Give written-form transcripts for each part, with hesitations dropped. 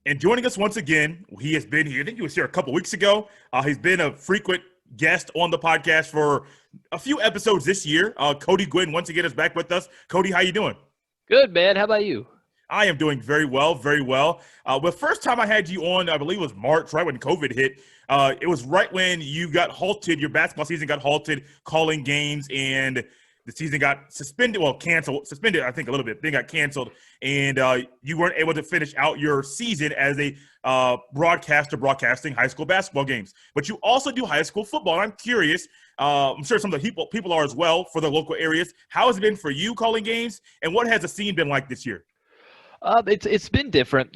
And joining us once again, he has been here. I think he was here a couple weeks ago. He's been a frequent guest on the podcast for a few episodes this year. Cody Guinn once again is back with us. Cody, how you doing? Good, man. How about you? I am doing very well, very well. The first time I had you on, I believe it was March, right when COVID hit. It was right when you got halted, your basketball season got halted, calling games, and the season got suspended, suspended, I think a little bit. Then got canceled, and you weren't able to finish out your season as a broadcaster broadcasting high school basketball games. But you also do high school football. And I'm curious, I'm sure some of the people are as well for the local areas. How has it been for you calling games, and what has the scene been like this year? It's been different,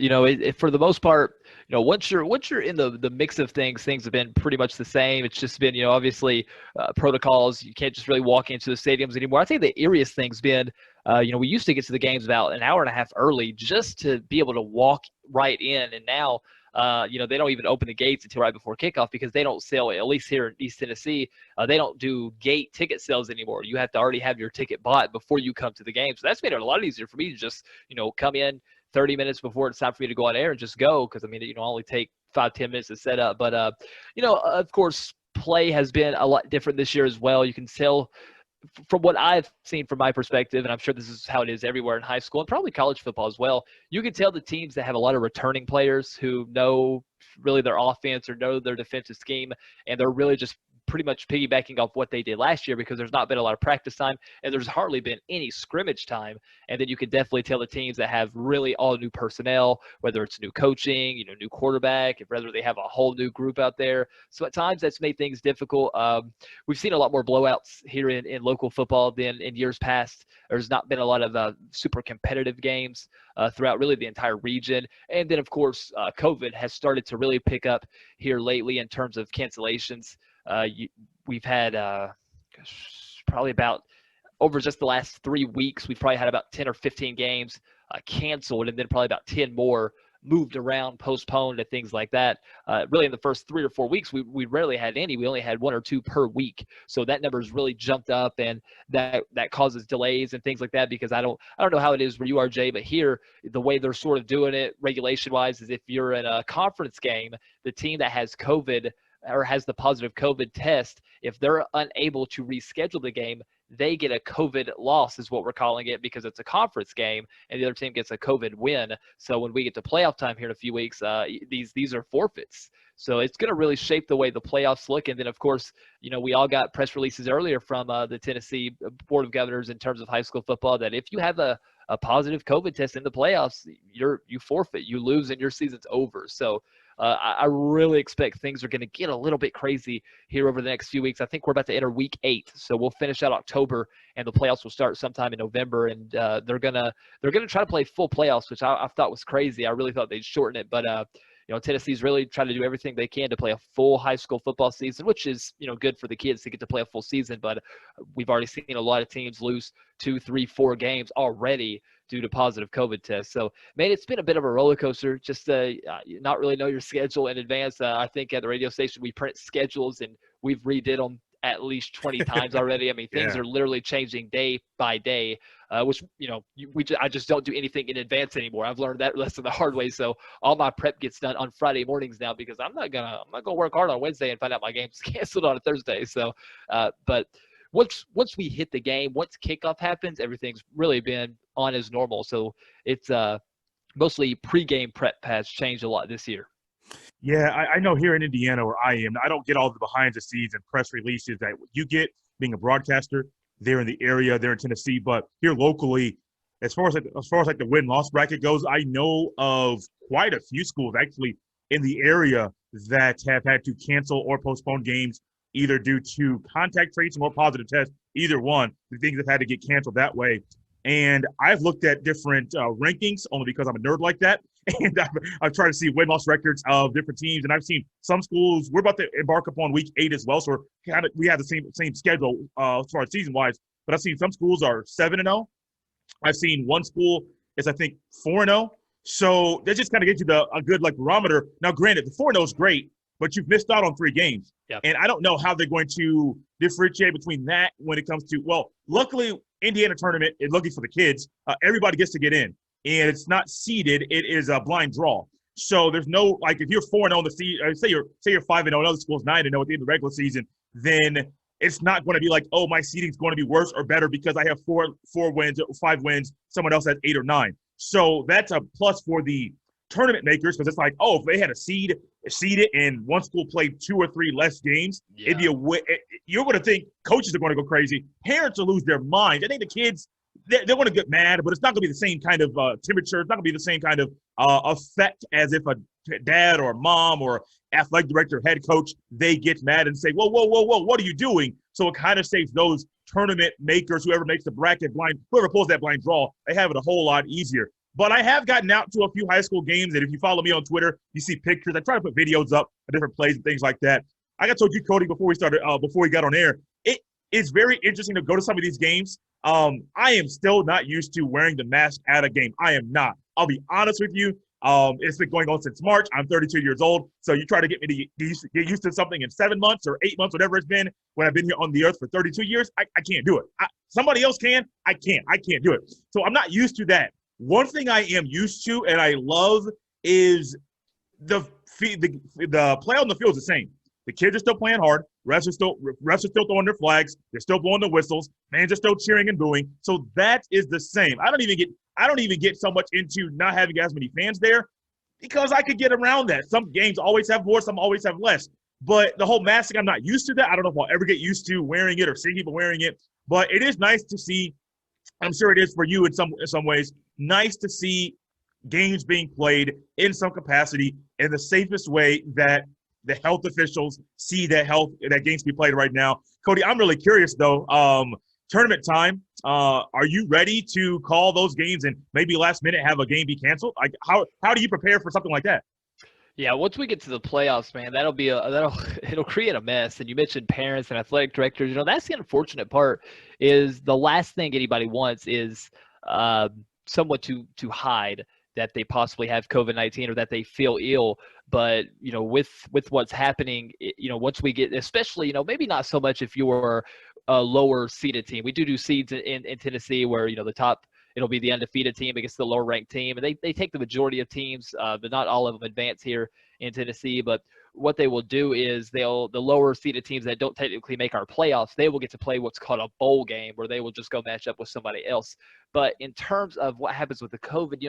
for the most part. Once you're in the mix of things have been pretty much the same. It's just been, obviously protocols. You can't just really walk into the stadiums anymore. I think the eeriest thing's been, we used to get to the games about an hour and a half early just to be able to walk right in, and now. They don't even open the gates until right before kickoff because they don't sell, at least here in East Tennessee, they don't do gate ticket sales anymore. You have to already have your ticket bought before you come to the game. So that's made it a lot easier for me to just, come in 30 minutes before it's time for me to go on air and just go because, only take 5-10 minutes to set up. But, of course, play has been a lot different this year as well. You can tell from what I've seen from my perspective, and I'm sure this is how it is everywhere in high school and probably college football as well, you can tell the teams that have a lot of returning players who know really their offense or know their defensive scheme, and they're really just pretty much piggybacking off what they did last year because there's not been a lot of practice time and there's hardly been any scrimmage time. And then you can definitely tell the teams that have really all new personnel, whether it's new coaching, new quarterback, whether they have a whole new group out there. So at times that's made things difficult. We've seen a lot more blowouts here in local football than in years past. There's not been a lot of super competitive games throughout really the entire region. And then, of course, COVID has started to really pick up here lately in terms of cancellations. We've had probably about over just the last 3 weeks, we've probably had about 10 or 15 games canceled, and then probably about 10 more moved around, postponed, and things like that. Really, in the first 3 or 4 weeks, we rarely had any. We only had 1 or 2 per week. So that number's really jumped up, and that causes delays and things like that. Because I don't know how it is where you are, Jay, but here the way they're sort of doing it regulation-wise is if you're in a conference game, the team that has COVID or has the positive COVID test, if they're unable to reschedule the game, they get a COVID loss is what we're calling it because it's a conference game and the other team gets a COVID win. So when we get to playoff time here in a few weeks, these are forfeits. So it's going to really shape the way the playoffs look. And then, of course, we all got press releases earlier from the Tennessee Board of Governors in terms of high school football that if you have a positive COVID test in the playoffs, you forfeit, you lose, and your season's over. So I really expect things are going to get a little bit crazy here over the next few weeks. I think we're about to enter week 8, so we'll finish out October, and the playoffs will start sometime in November. And they're gonna try to play full playoffs, which I thought was crazy. I really thought they'd shorten it, but Tennessee's really trying to do everything they can to play a full high school football season, which is good for the kids to get to play a full season. But we've already seen a lot of teams lose 2, 3, 4 games already due to positive COVID tests. So, man, it's been a bit of a roller coaster just to not really know your schedule in advance. I think at the radio station we print schedules and we've redid them at least 20 times already. I mean, things are literally changing day by day, which, I just don't do anything in advance anymore. I've learned that lesson the hard way. So all my prep gets done on Friday mornings now because I'm not gonna work hard on Wednesday and find out my game's canceled on a Thursday. So, but once we hit the game, once kickoff happens, everything's really been on as normal. So it's mostly pregame prep has changed a lot this year. Yeah, I know here in Indiana where I am, I don't get all the behind the scenes and press releases that you get being a broadcaster there in the area, there in Tennessee. But here locally, as far as the win-loss bracket goes, I know of quite a few schools actually in the area that have had to cancel or postpone games either due to contact tracing or positive tests, either one. The things have had to get canceled that way. And I've looked at different rankings only because I'm a nerd like that. And I've tried to see win-loss records of different teams. And I've seen some schools, we're about to embark upon week 8 as well. So we have the same schedule as far as season-wise. But I've seen some schools are 7-0. I've seen one school is, I think, 4-0. So that just kind of gives you a good barometer. Now, granted, the 4-0 is great, but you've missed out on 3 games. Yep. And I don't know how they're going to differentiate between that when it comes to, luckily, Indiana tournament is looking for the kids. Everybody gets to get in. And it's not seeded. It is a blind draw. So there's no like if you're 4-0 in the season, say you're 5-0, another school's 9-0 at the end of the regular season, then it's not going to be like, oh, my seeding's going to be worse or better because I have four wins, 5 wins, someone else has 8 or 9. So that's a plus for the tournament makers because it's like, oh, if they had a seeded and one school played 2 or 3 less games, it'd be you're going to think coaches are going to go crazy. Parents will lose their minds. I think the kids, they're going to get mad, but it's not going to be the same kind of temperature. It's not going to be the same kind of effect as if a dad or mom or athletic director, head coach, they get mad and say, whoa, what are you doing? So it kind of saves those tournament makers, whoever makes the bracket blind, whoever pulls that blind draw, they have it a whole lot easier. But I have gotten out to a few high school games, and if you follow me on Twitter, you see pictures. I try to put videos up of different plays and things like that. I told you, Cody, before we got on air, it is very interesting to go to some of these games. I am still not used to wearing the mask at a game. I am not. I'll be honest with you. It's been going on since March. I'm 32 years old. So you try to get me to get used to something in 7 months or 8 months, whatever it's been, when I've been here on the earth for 32 years, I can't do it. Somebody else can. I can't do it. So I'm not used to that. One thing I am used to and I love is the play on the field is the same. The kids are still playing hard. Refs are still throwing their flags. They're still blowing the whistles. Fans are still cheering and booing. So that is the same. I don't even get so much into not having as many fans there because I could get around that. Some games always have more, some always have less. But the whole masking, I'm not used to that. I don't know if I'll ever get used to wearing it or seeing people wearing it. But it is nice to see. I'm sure it is for you in some ways. Nice to see games being played in some capacity in the safest way that the health officials see that games be played right now. Cody, I'm really curious though. Tournament time. Are you ready to call those games and maybe last minute have a game be canceled? Like how do you prepare for something like that? Yeah, once we get to the playoffs, man, it'll create a mess. And you mentioned parents and athletic directors. That's the unfortunate part. Is the last thing anybody wants is someone to hide that they possibly have COVID-19 or that they feel ill. But with what's happening, once we get, especially maybe not so much if you're a lower seeded team. We do seeds in Tennessee where the top. It'll be the undefeated team against the lower ranked team. And they take the majority of teams, but not all of them advance here in Tennessee. But what they will do is the lower seeded teams that don't technically make our playoffs, they will get to play what's called a bowl game where they will just go match up with somebody else. But in terms of what happens with the COVID,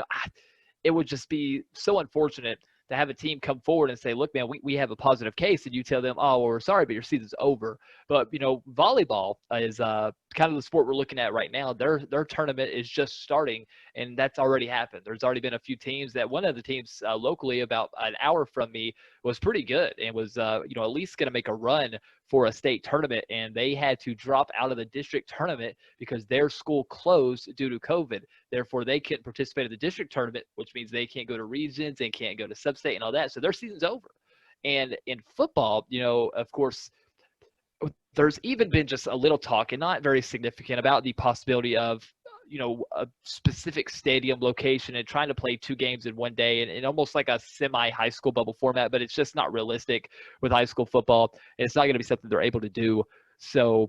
it would just be so unfortunate to have a team come forward and say, look, man, we have a positive case, and you tell them, oh, well, we're sorry, but your season's over. But, volleyball is kind of the sport we're looking at right now. Their tournament is just starting, and that's already happened. There's already been a few teams that one of the teams locally about an hour from me was pretty good and was, at least going to make a run for a state tournament, and they had to drop out of the district tournament because their school closed due to COVID. Therefore, they couldn't participate in the district tournament, which means they can't go to regions and can't go to sub-state and all that. So their season's over. And in football, of course, there's even been just a little talk, and not very significant, about the possibility of a specific stadium location and trying to play 2 games in one day and almost like a semi-high school bubble format, but it's just not realistic with high school football. And it's not going to be something they're able to do. So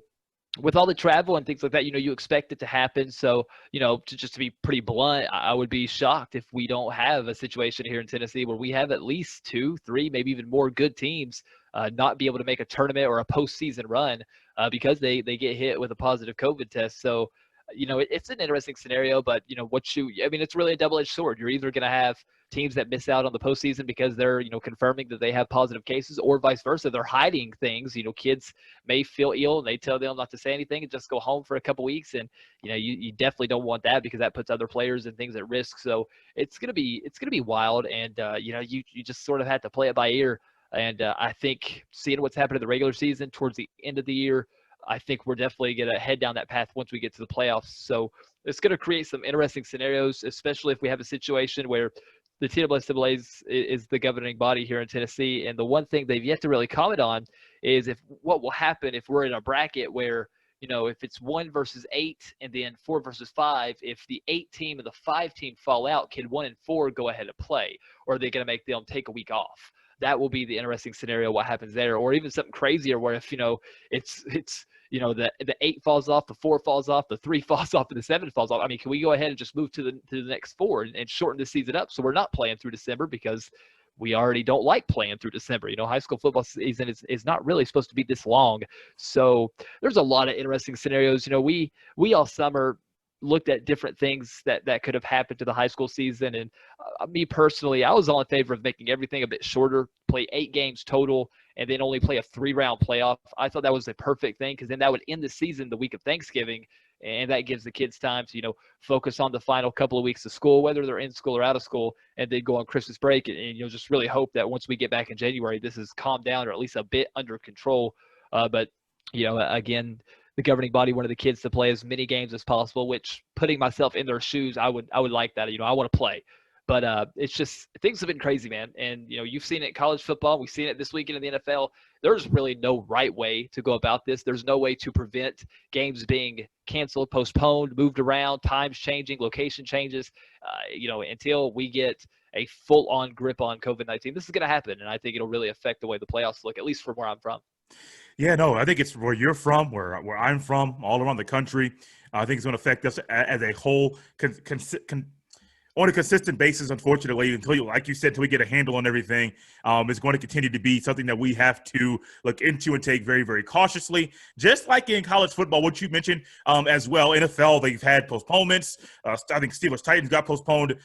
with all the travel and things like that, you expect it to happen. So, to be pretty blunt, I would be shocked if we don't have a situation here in Tennessee where we have at least 2, 3, maybe even more good teams not be able to make a tournament or a postseason run because they get hit with a positive COVID test. So, it's an interesting scenario, but it's really a double-edged sword. You're either going to have teams that miss out on the postseason because they're, confirming that they have positive cases, or vice versa. They're hiding things. Kids may feel ill and they tell them not to say anything and just go home for a couple weeks. And, you definitely don't want that because that puts other players and things at risk. So it's going to be wild. And, you just sort of have to play it by ear. And I think seeing what's happened in the regular season towards the end of the year, I think we're definitely going to head down that path once we get to the playoffs. So it's going to create some interesting scenarios, especially if we have a situation where the NCAA is the governing body here in Tennessee. And the one thing they've yet to really comment on is what will happen if we're in a bracket where if it's 1 versus 8 and then 4 versus 5, if the 8 team and the 5 team fall out, can 1 and 4 go ahead and play? Or are they going to make them take a week off? That will be the interesting scenario, what happens there. Or even something crazier where if, it's the 8 falls off, the 4 falls off, the 3 falls off, and the 7 falls off. I mean, can we go ahead and just move to the next 4 and shorten the season up so we're not playing through December, because we already don't like playing through December. High school football season is not really supposed to be this long. So there's a lot of interesting scenarios. We all summer looked at different things that could have happened to the high school season. And me personally, I was all in favor of making everything a bit shorter, play 8 games total, and then only play a 3-round playoff. I thought that was a perfect thing, because then that would end the season the week of Thanksgiving, and that gives the kids time to, focus on the final couple of weeks of school, whether they're in school or out of school, and then go on Christmas break and just really hope that once we get back in January, this is calmed down or at least a bit under control. But, again, the governing body wanted the kids to play as many games as possible, which, putting myself in their shoes, I would like that. I want to play. But it's just, things have been crazy, man. And, you've seen it in college football. We've seen it this weekend in the NFL. There's really no right way to go about this. There's no way to prevent games being canceled, postponed, moved around, times changing, location changes, until we get a full-on grip on COVID-19. This is going to happen, and I think it'll really affect the way the playoffs look, at least from where I'm from. Yeah, no, I think it's where you're from, where I'm from, all around the country. I think it's going to affect us as a whole on a consistent basis, unfortunately, like you said, until we get a handle on everything. It's going to continue to be something that we have to look into and take very, very cautiously. Just like in college football, what you mentioned as well, NFL, they've had postponements. I think Steelers-Titans got postponed.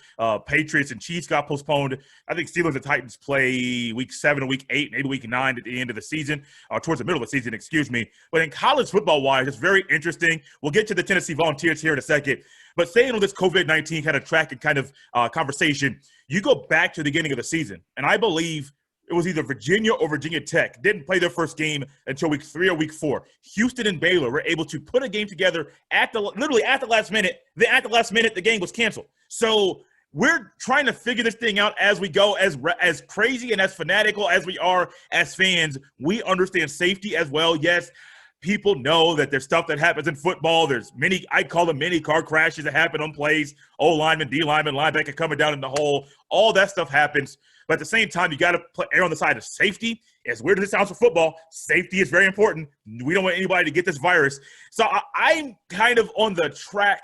Patriots and Chiefs got postponed. I think Steelers and Titans play week 7 or week 8, maybe week 9 at the end of the season, or towards the middle of the season, excuse me. But in college football-wise, it's very interesting. We'll get to the Tennessee Volunteers here in a second. But staying on this COVID-19 kind of track and kind of conversation, you go back to the beginning of the season, and I believe it was either Virginia or Virginia Tech didn't play their first game until week 3 or week 4. Houston and Baylor were able to put a game together literally at the last minute. Then at the last minute, the game was canceled. So we're trying to figure this thing out as we go. As crazy and as fanatical as we are as fans, we understand safety as well. Yes, people know that there's stuff that happens in football. There's I call them many car crashes that happen on plays. O-lineman, D-lineman, linebacker coming down in the hole. All that stuff happens. But at the same time, you got to err on the side of safety. As weird as it sounds for football, safety is very important. We don't want anybody to get this virus. So I'm kind of on the track.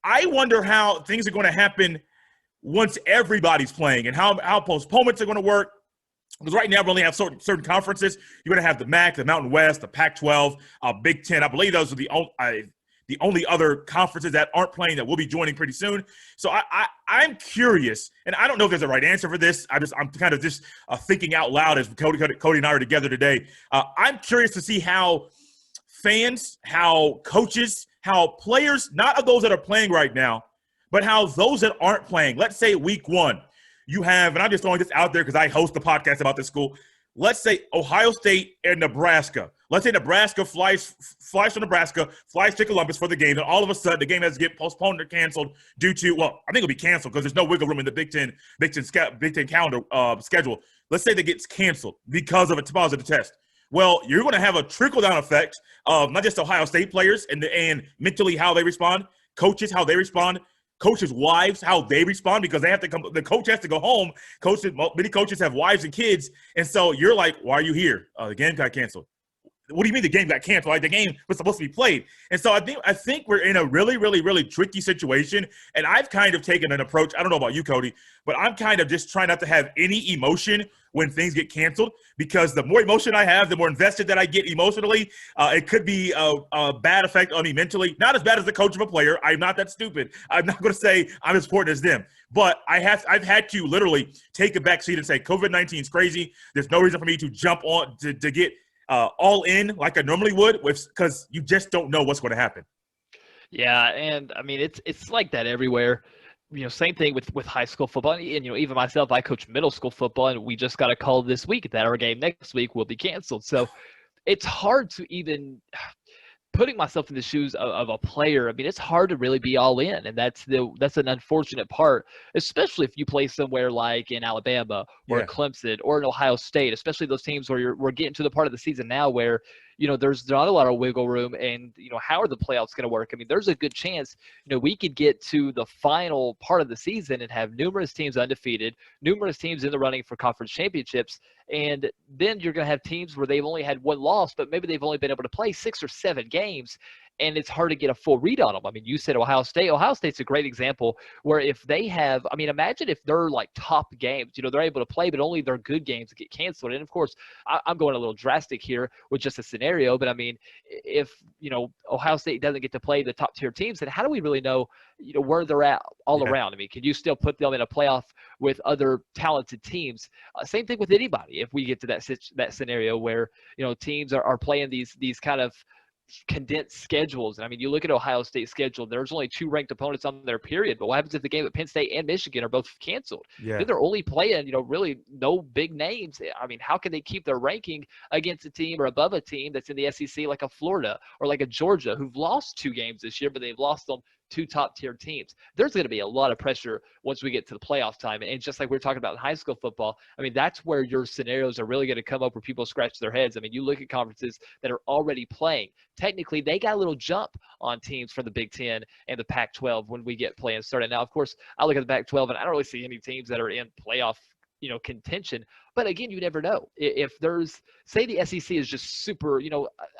I wonder how things are going to happen once everybody's playing, and how postponements are going to work. Because right now we only have certain conferences. You're going to have the MAC, the Mountain West, the Pac-12, Big Ten. I believe those are the only other conferences that aren't playing that we'll be joining pretty soon. So I'm curious, and I don't know if there's a right answer for this. I'm kind of just thinking out loud as Cody and I are together today. I'm curious to see how fans, how coaches, how players, not of those that are playing right now, but how those that aren't playing, let's say week 1, you have, and I'm just throwing this out there because I host a podcast about this school. Let's say Ohio State and Nebraska. Let's say Nebraska flies from Nebraska, flies to Columbus for the game, and all of a sudden the game has to get postponed or canceled due to, well, I think it'll be canceled because there's no wiggle room in the Big Ten calendar schedule. Let's say that gets canceled because of a positive test. Well, you're going to have a trickle-down effect of not just Ohio State players and mentally how they respond, coaches how they respond, coaches' wives, how they respond, because they have to come. The coach has to go home. Many coaches have wives and kids, and so you're like, "Why are you here? The game got canceled." What do you mean the game got canceled? Like, the game was supposed to be played. And so I think we're in a really, really, really tricky situation. And I've kind of taken an approach. I don't know about you, Cody, but I'm kind of just trying not to have any emotion when things get canceled, because the more emotion I have, the more invested that I get emotionally. It could be a bad effect on me mentally. Not as bad as the coach of a player. I'm not that stupid. I'm not going to say I'm as important as them. But I've had to literally take a back seat and say COVID-19 is crazy. There's no reason for me to jump on to get all in like I normally would, because you just don't know what's going to happen. Yeah, and I mean it's like that everywhere. Same thing with high school football, and even myself, I coach middle school football, and we just got a call this week that our game next week will be canceled. So it's hard to even putting myself in the shoes of a player. I mean, it's hard to really be all in, and that's an unfortunate part, especially if you play somewhere like in Alabama or Clemson or in Ohio State, especially those teams where we're getting to the part of the season now where there's not a lot of wiggle room. And, how are the playoffs going to work? I mean, there's a good chance, we could get to the final part of the season and have numerous teams undefeated, numerous teams in the running for conference championships. And then you're going to have teams where they've only had one loss, but maybe they've only been able to play 6 or 7 games. And it's hard to get a full read on them. I mean, you said Ohio State. Ohio State's a great example where if they have – I mean, imagine if they're like top games. They're able to play, but only their good games get canceled. And, of course, I'm going a little drastic here with just a scenario. But, I mean, if, Ohio State doesn't get to play the top-tier teams, then how do we really know, where they're at all around? I mean, can you still put them in a playoff with other talented teams? Same thing with anybody if we get to that scenario where, teams are playing these kind of – condensed schedules. And I mean, you look at Ohio State's schedule, there's only 2 ranked opponents on their period, but what happens if the game at Penn State and Michigan are both canceled? Yeah. Then they're only playing, really no big names. I mean, how can they keep their ranking against a team or above a team that's in the SEC like a Florida or like a Georgia who've lost 2 games this year, but they've lost them 2 top-tier teams? There's going to be a lot of pressure once we get to the playoff time. And just like we were talking about in high school football, I mean, that's where your scenarios are really going to come up where people scratch their heads. I mean, you look at conferences that are already playing. Technically, they got a little jump on teams from the Big Ten and the Pac-12 when we get playing started. Now, of course, I look at the Pac-12, and I don't really see any teams that are in playoff contention. But again, you never know. If there's, say the SEC is just super,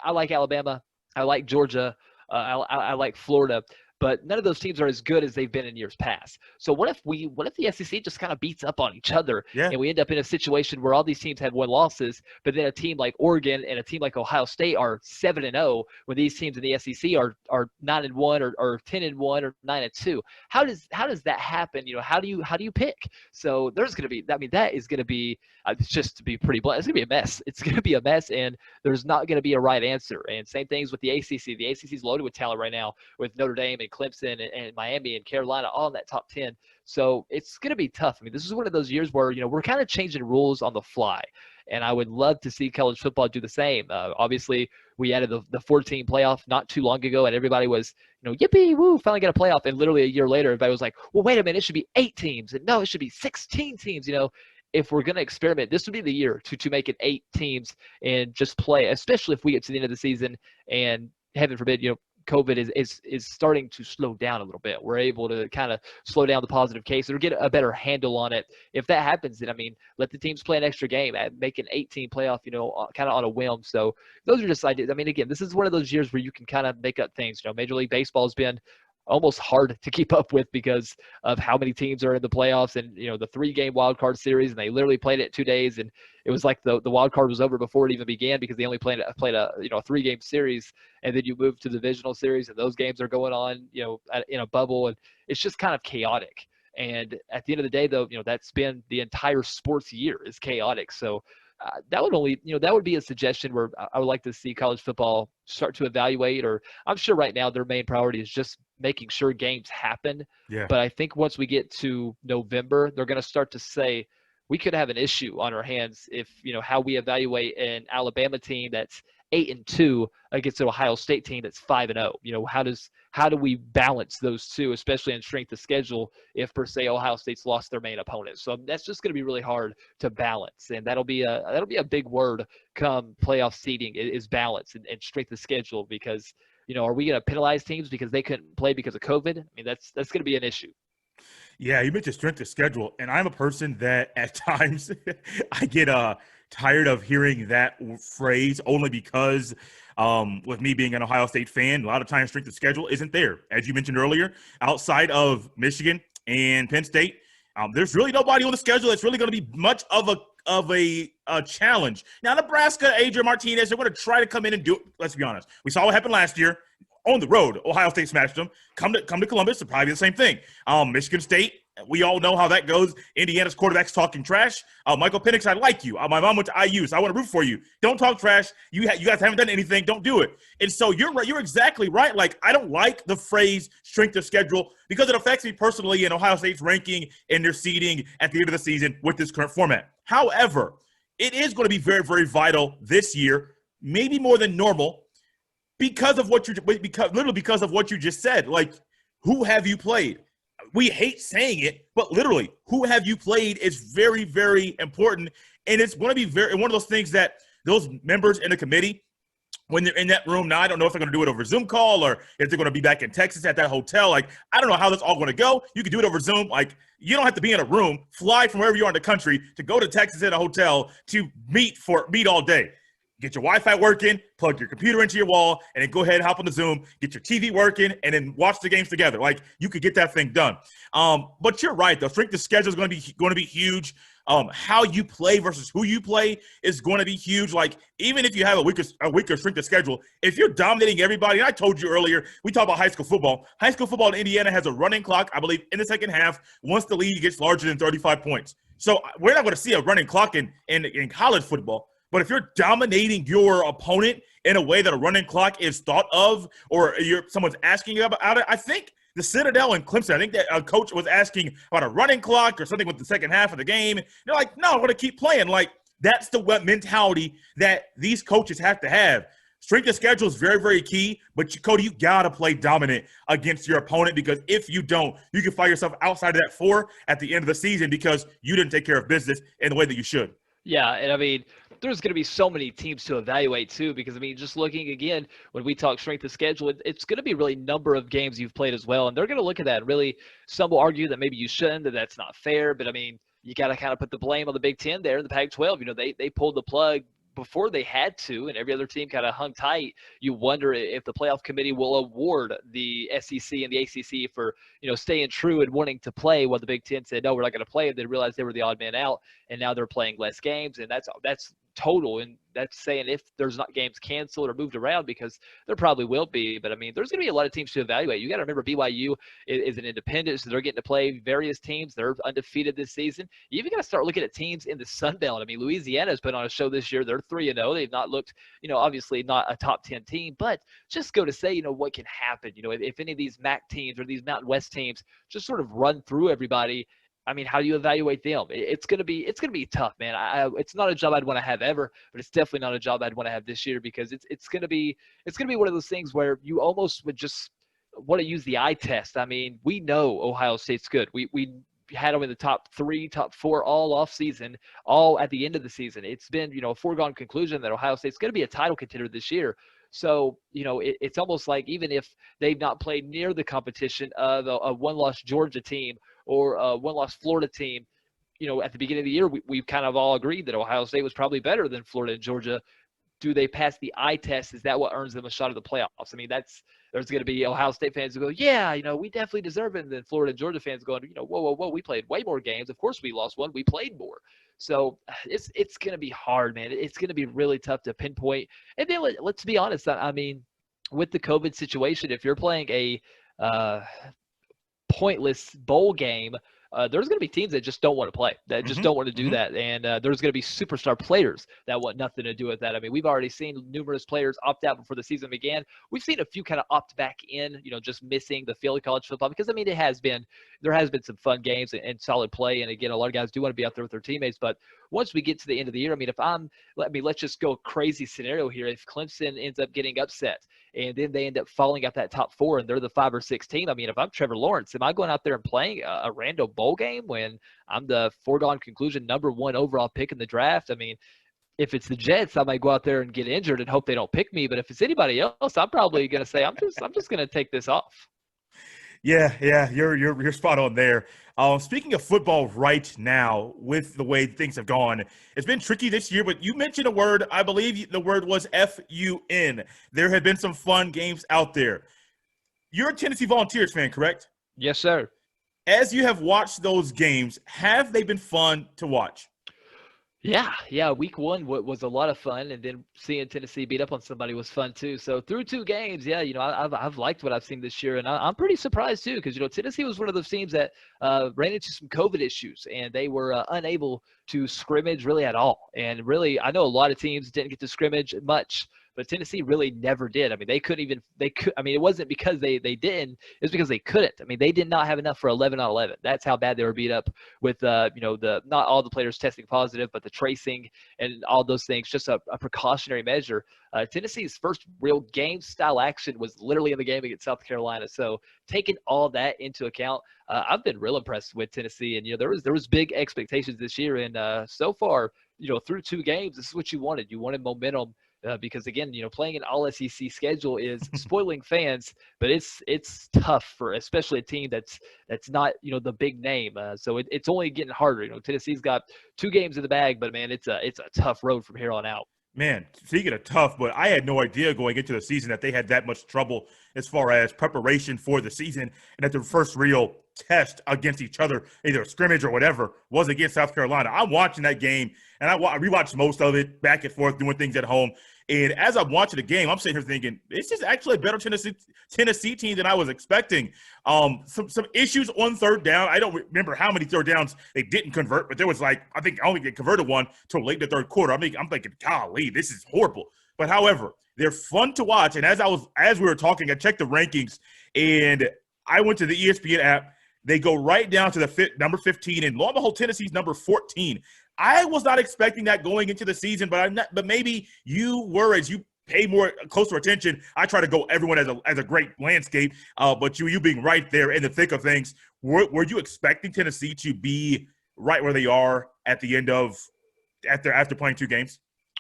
I like Alabama, I like Georgia, I like Florida, but none of those teams are as good as they've been in years past. So what if the SEC just kind of beats up on each other, and we end up in a situation where all these teams have 1 losses, but then a team like Oregon and a team like Ohio State are 7-0, when these teams in the SEC are 9-1 or 10-1 or 9-2? How does that happen? How do you pick? So there's going to be, I mean, that is going to be just to be pretty blunt, it's going to be a mess. It's going to be a mess, and there's not going to be a right answer. And same things with the ACC. The ACC is loaded with talent right now with Notre Dame and Clemson and Miami and Carolina all in that top 10. So it's going to be tough. I mean, this is one of those years where, we're kind of changing rules on the fly. And I would love to see college football do the same. Obviously, we added the 14 playoff not too long ago, and everybody was, yippee, woo, finally got a playoff. And literally a year later, everybody was like, well, wait a minute, it should be 8 teams. And no, it should be 16 teams. If we're going to experiment, this would be the year to make it 8 teams and just play, especially if we get to the end of the season and heaven forbid, COVID is starting to slow down a little bit. We're able to kind of slow down the positive cases or get a better handle on it. If that happens, then, I mean, let the teams play an extra game, make an 18 playoff, kind of on a whim. So those are just ideas. I mean, again, this is one of those years where you can kind of make up things. Major League Baseball has been almost hard to keep up with because of how many teams are in the playoffs and, the 3-game wild card series, and they literally played it 2 days, and it was like the wild card was over before it even began because they only played a 3-game series, and then you move to the divisional series, and those games are going on, in a bubble, and it's just kind of chaotic. And at the end of the day, though, that's been the entire sports year is chaotic. So that would be a suggestion where I would like to see college football start to evaluate, or I'm sure right now their main priority is just making sure games happen. Yeah. But I think once we get to November, they're going to start to say we could have an issue on our hands if, how we evaluate an Alabama team that's 8-2 against an Ohio State team that's 5-0. How do we balance those two, especially in strength of schedule, if per se Ohio State's lost their main opponent? So that's just going to be really hard to balance, and that'll be a big word come playoff seeding is balance and strength of schedule, because are we going to penalize teams because they couldn't play because of COVID? I mean, that's going to be an issue. Yeah, you mentioned strength of schedule, and I'm a person that at times I get tired of hearing that phrase only because with me being an Ohio State fan, a lot of times strength of schedule isn't there. As you mentioned earlier, outside of Michigan and Penn State, there's really nobody on the schedule that's really going to be much of a challenge. Now, Nebraska, Adrian Martinez, they're going to try to come in and do it. Let's be honest. We saw what happened last year. On the road, Ohio State smashed them. Come to Columbus, it'll probably be the same thing. Michigan State, we all know how that goes. Indiana's quarterback's talking trash. Michael Penix, I like you. My mom went to IU, so I want to root for you. Don't talk trash. You guys haven't done anything. Don't do it. And so you're right. You're exactly right. Like, I don't like the phrase strength of schedule because it affects me personally in Ohio State's ranking and their seeding at the end of the season with this current format. However, it is going to be very, very vital this year, maybe more than normal, because of what you just said. Like, who have you played? We hate saying it, but literally, who have you played is very, very important. And it's going to be one of those things that those members in the committee when they're in that room. Now, I don't know if they're going to do it over Zoom call or if they're going to be back in Texas at that hotel. Like, I don't know how that's all going to go. You can do it over Zoom. Like, you don't have to be in a room, fly from wherever you are in the country to go to Texas in a hotel to meet all day. Get your Wi-Fi working, plug your computer into your wall, and then go ahead and hop on the Zoom, get your TV working, and then watch the games together. Like, you could get that thing done. But you're right. The strength of schedule is going to be huge. How you play versus who you play is going to be huge. Like, even if you have a weaker strength of schedule, if you're dominating everybody, and I told you earlier, we talked about high school football. High school football in Indiana has a running clock, I believe, in the second half once the lead gets larger than 35 points. So we're not going to see a running clock in college football. But if you're dominating your opponent in a way that a running clock is thought of, or someone's asking about it, I think the Citadel and Clemson, I think that a coach was asking about a running clock or something with the second half of the game. They're like, no, we're going to keep playing. Like, that's the mentality that these coaches have to have. Strength of schedule is very, very key, but Cody, you got to play dominant against your opponent, because if you don't, you can find yourself outside of that 4 at the end of the season because you didn't take care of business in the way that you should. Yeah, and I mean, there's going to be so many teams to evaluate too, because I mean, just looking again, when we talk strength of schedule, it's going to be really number of games you've played as well, and they're going to look at that. And really, some will argue that maybe you shouldn't, that that's not fair, but I mean, you got to kind of put the blame on the Big Ten there, the Pac-12. You know, they pulled the plug before they had to, and every other team kind of hung tight. You wonder if the playoff committee will award the SEC and the ACC for, you know, staying true and wanting to play while the Big Ten said, no, we're not going to play. And they realized they were the odd man out, and now they're playing less games, and that's total. And that's saying if there's not games canceled or moved around, because there probably will be. But I mean, there's going to be a lot of teams to evaluate. You got to remember, BYU is an independent, so they're getting to play various teams. They're undefeated this season. You even got to start looking at teams in the Sun Belt. I mean, Louisiana has put on a show this year. They're 3-0. They've not looked, you know, obviously not a top 10 team, but just go to say, you know, what can happen. You know, if any of these MAC teams or these Mountain West teams just sort of run through everybody, I mean, how do you evaluate them? It's gonna be tough, man. It's not a job I'd want to have ever, but it's definitely not a job I'd want to have this year, because it's gonna be one of those things where you almost would just want to use the eye test. I mean, we know Ohio State's good. We had them in the top 3, top 4 all off season, all at the end of the season. It's been, you know, a foregone conclusion that Ohio State's going to be a title contender this year. So, you know, it's almost like even if they've not played near the competition of a one-loss Georgia team or a one-loss Florida team, you know, at the beginning of the year, we've kind of all agreed that Ohio State was probably better than Florida and Georgia. Do they pass the eye test? Is that what earns them a shot at the playoffs? I mean, there's going to be Ohio State fans who go, yeah, you know, we definitely deserve it. And then Florida and Georgia fans going, you know, whoa, we played way more games. Of course we lost one. We played more. So it's going to be hard, man. It's going to be really tough to pinpoint. And then let's be honest. I mean, with the COVID situation, if you're playing a pointless bowl game, there's going to be teams that just don't want to play, that just don't want to do that. And there's going to be superstar players that want nothing to do with that. I mean, we've already seen numerous players opt out before the season began. We've seen a few kind of opt back in, you know, just missing the field of college football, because, I mean, there has been some fun games and solid play. And again, a lot of guys do want to be out there with their teammates. But once we get to the end of the year, I mean, let's just go crazy scenario here. If Clemson ends up getting upset and then they end up falling out that top 4 and they're the 5 or 6 team, I mean, if I'm Trevor Lawrence, am I going out there and playing a random bowl game when I'm the foregone conclusion number 1 overall pick in the draft? I mean, if it's the Jets, I might go out there and get injured and hope they don't pick me. But if it's anybody else, I'm probably going to say, I'm just going to take this off. Yeah, you're spot on there. Speaking of football right now, with the way things have gone, it's been tricky this year, but you mentioned a word. I believe the word was FUN. There have been some fun games out there. You're a Tennessee Volunteers fan, correct? Yes, sir. As you have watched those games, have they been fun to watch? Yeah. Week 1 was a lot of fun, and then seeing Tennessee beat up on somebody was fun too. So through 2 games, yeah, you know, I've liked what I've seen this year, and I'm pretty surprised too, because, you know, Tennessee was one of those teams that ran into some COVID issues, and they were unable to scrimmage really at all. And really, I know a lot of teams didn't get to scrimmage much, but Tennessee really never did. I mean, it wasn't because they didn't, it was because they couldn't. I mean, they did not have enough for 11 on 11. That's how bad they were beat up with, you know, not all the players testing positive, but the tracing and all those things, just a precautionary measure. Tennessee's first real game style action was literally in the game against South Carolina. So taking all that into account, I've been real impressed with Tennessee. And, you know, there was big expectations this year. And so far, you know, through 2 games, this is what you wanted. You wanted momentum because again, playing an all SEC schedule is spoiling fans, but it's tough for especially a team that's not the big name. So it's only getting harder. Tennessee's got 2 games in the bag, but man, it's a tough road from here on out. Man, speaking of tough, but I had no idea going into the season that they had that much trouble as far as preparation for the season, and that their first real test against each other, either a scrimmage or whatever, was against South Carolina. I'm watching that game, and I rewatched most of it back and forth, doing things at home. And as I'm watching the game, I'm sitting here thinking, this is actually a better Tennessee team than I was expecting. Some issues on third down. I don't remember how many third downs they didn't convert, but there was I think I only converted one till late in the third quarter. I'm thinking, golly, this is horrible. But however, they're fun to watch. And as we were talking, I checked the rankings, and I went to the ESPN app. They go right down to the number 15, and lo and behold, Tennessee's number 14. I was not expecting that going into the season, but maybe you were, as you pay more closer attention. I try to go everyone as a great landscape, but you being right there in the thick of things, were you expecting Tennessee to be right where they are at the end of after playing 2 games?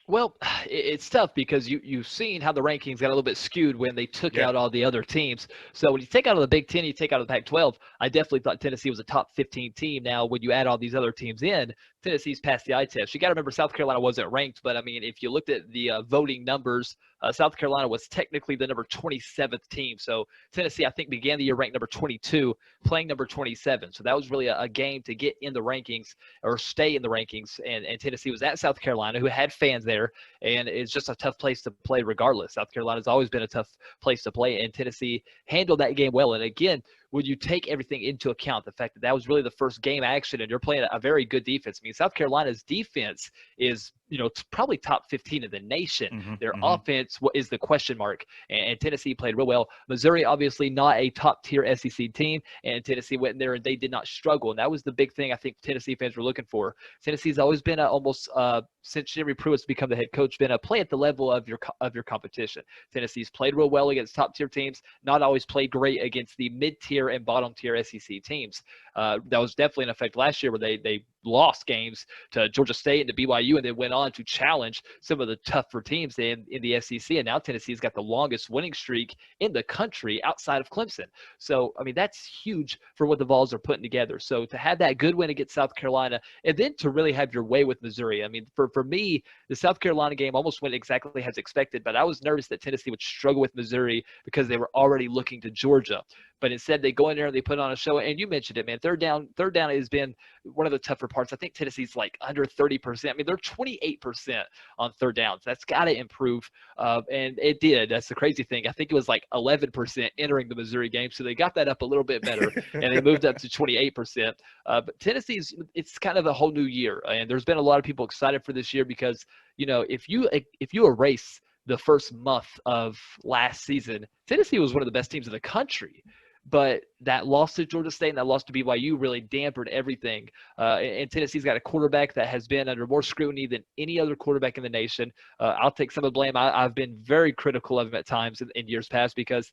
Well, it's tough because you've seen how the rankings got a little bit skewed when they took out all the other teams. So when you take out of the Big Ten, you take out of the Pac-12, I definitely thought Tennessee was a top 15 team. Now, when you add all these other teams in, Tennessee's passed the eye test. You got to remember South Carolina wasn't ranked, but I mean, if you looked at the voting numbers, South Carolina was technically the number 27th team. So Tennessee, I think, began the year ranked number 22, playing number 27. So that was really a game to get in the rankings or stay in the rankings. And Tennessee was at South Carolina, who had fans there, and it's just a tough place to play regardless. South Carolina's always been a tough place to play, and Tennessee handled that game well. And again, when you take everything into account, the fact that that was really the first game action and you're playing a very good defense. I mean, South Carolina's defense is, it's probably top 15 in the nation. Their offense is the question mark, and Tennessee played real well. Missouri, obviously not a top-tier SEC team, and Tennessee went in there and they did not struggle, and that was the big thing I think Tennessee fans were looking for. Tennessee's always been almost since Jeremy Pruitt's become the head coach, been a play at the level of your competition. Tennessee's played real well against top-tier teams, not always played great against the mid-tier and bottom-tier SEC teams. That was definitely an effect last year where they lost games to Georgia State and to BYU, and then went on to challenge some of the tougher teams in the SEC. And now Tennessee's got the longest winning streak in the country outside of Clemson. So, I mean, that's huge for what the Vols are putting together. So to have that good win against South Carolina, and then to really have your way with Missouri. I mean, for me, the South Carolina game almost went exactly as expected, but I was nervous that Tennessee would struggle with Missouri because they were already looking to Georgia. But instead, they go in there and they put on a show. And you mentioned it, man. Third down has been one of the tougher parts. I think Tennessee's like under 30%. I mean, they're 28% on third downs. That's got to improve. And it did. That's the crazy thing. I think it was like 11% entering the Missouri game. So they got that up a little bit better, and they moved up to 28%. But Tennessee's, it's kind of a whole new year. And there's been a lot of people excited for this year because, if you erase the first month of last season, Tennessee was one of the best teams in the country. But that loss to Georgia State and that loss to BYU really dampened everything. And Tennessee's got a quarterback that has been under more scrutiny than any other quarterback in the nation. I'll take some of the blame. I've been very critical of him at times in years past because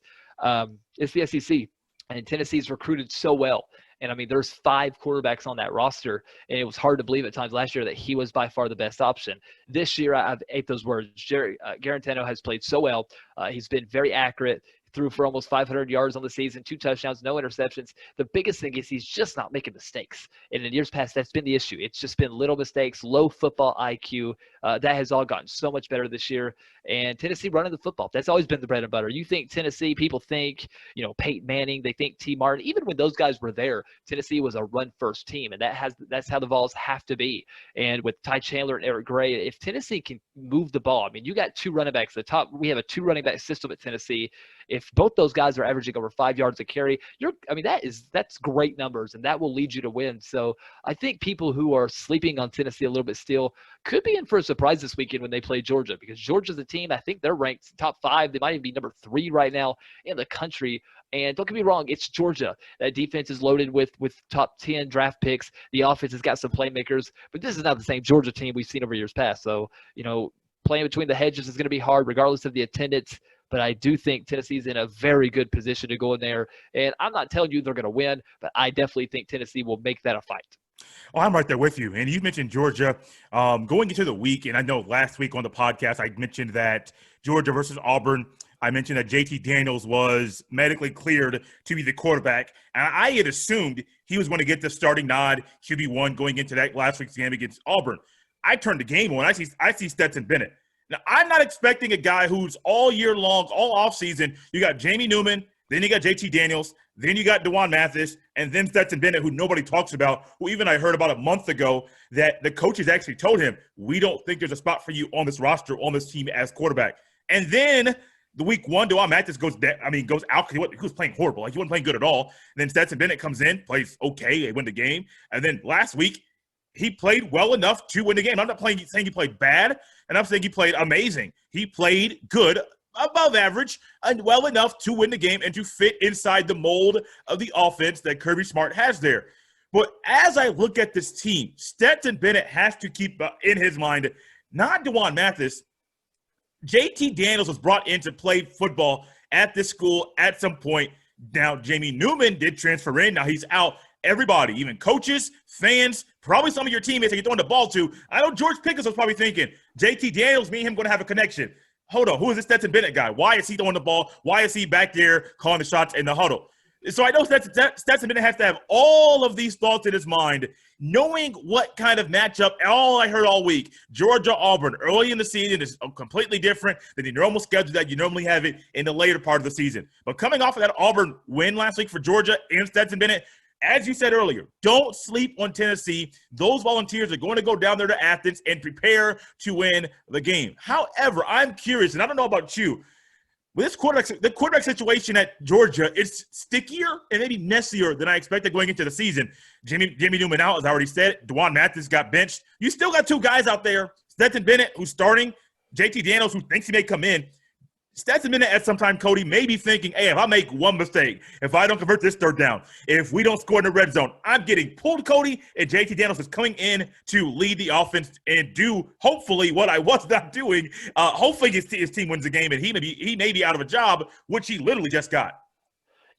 it's the SEC. And Tennessee's recruited so well. And, I mean, there's 5 quarterbacks on that roster, and it was hard to believe at times last year that he was by far the best option. This year, I've ate those words. Garantano has played so well. He's been very accurate. Threw for almost 500 yards on the season, 2 touchdowns, no interceptions. The biggest thing is he's just not making mistakes. And in years past, that's been the issue. It's just been little mistakes, low football IQ. That has all gotten so much better this year. And Tennessee running the football, that's always been the bread and butter. You think Tennessee, people think, Peyton Manning, they think T. Martin. Even when those guys were there, Tennessee was a run-first team, and that's how the Vols have to be. And with Ty Chandler and Eric Gray, if Tennessee can move the ball, I mean, you got 2 running backs. We have a 2 running back system at Tennessee. If both those guys are averaging over 5 yards a carry, that's great numbers, and that will lead you to win. So I think people who are sleeping on Tennessee a little bit still could be in for a surprise this weekend when they play Georgia, because Georgia's a team, I think they're ranked top 5. They might even be number 3 right now in the country. And don't get me wrong, it's Georgia. That defense is loaded with top 10 draft picks. The offense has got some playmakers, but this is not the same Georgia team we've seen over years past. So, playing between the hedges is going to be hard regardless of the attendance. But I do think Tennessee's in a very good position to go in there. And I'm not telling you they're going to win, but I definitely think Tennessee will make that a fight. Oh, I'm right there with you. And you mentioned Georgia going into the week. And I know last week on the podcast, I mentioned that Georgia versus Auburn, I mentioned that JT Daniels was medically cleared to be the quarterback. And I had assumed he was going to get the starting nod, QB1, going into that last week's game against Auburn. I turned the game on. I see Stetson Bennett. Now, I'm not expecting a guy who's all year long, all offseason. You got Jamie Newman, then you got JT Daniels, then you got DeJuan Mathis, and then Stetson Bennett, who nobody talks about, who even I heard about a month ago that the coaches actually told him, we don't think there's a spot for you on this roster, on this team as quarterback. And then the week one, DeJuan Mathis goes out because he was playing horrible. Like, he wasn't playing good at all. And then Stetson Bennett comes in, plays okay, they win the game. And then last week, he played well enough to win the game. I'm not saying he played bad, and I'm saying he played amazing. He played good, above average, and well enough to win the game and to fit inside the mold of the offense that Kirby Smart has there. But as I look at this team, Stetson Bennett has to keep in his mind, not DeJuan Mathis. JT Daniels was brought in to play football at this school at some point. Now, Jamie Newman did transfer in. Now he's out. Everybody, even coaches, fans, probably some of your teammates that you're throwing the ball to. I know George Pickens was probably thinking, JT Daniels, me and him going to have a connection. Hold on, who is this Stetson Bennett guy? Why is he throwing the ball? Why is he back there calling the shots in the huddle? So I know Stetson Bennett has to have all of these thoughts in his mind, knowing what kind of matchup. All I heard all week, Georgia-Auburn early in the season is completely different than the normal schedule that you normally have it in the later part of the season. But coming off of that Auburn win last week for Georgia and Stetson Bennett, as you said earlier, don't sleep on Tennessee. Those Volunteers are going to go down there to Athens and prepare to win the game. However, I'm curious, and I don't know about you, with the quarterback situation at Georgia, it's stickier and maybe messier than I expected going into the season. Jimmy Newman out, as I already said. DeJuan Mathis got benched. You still got two guys out there, Stetson Bennett, who's starting, JT Daniels, who thinks he may come in. Stetson Bennett at some time, Cody, may be thinking, hey, if I make one mistake, if I don't convert this third down, if we don't score in the red zone, I'm getting pulled, Cody, and JT Daniels is coming in to lead the offense and do, hopefully, what I was not doing. Hopefully his team wins the game, and he may be out of a job, which he literally just got.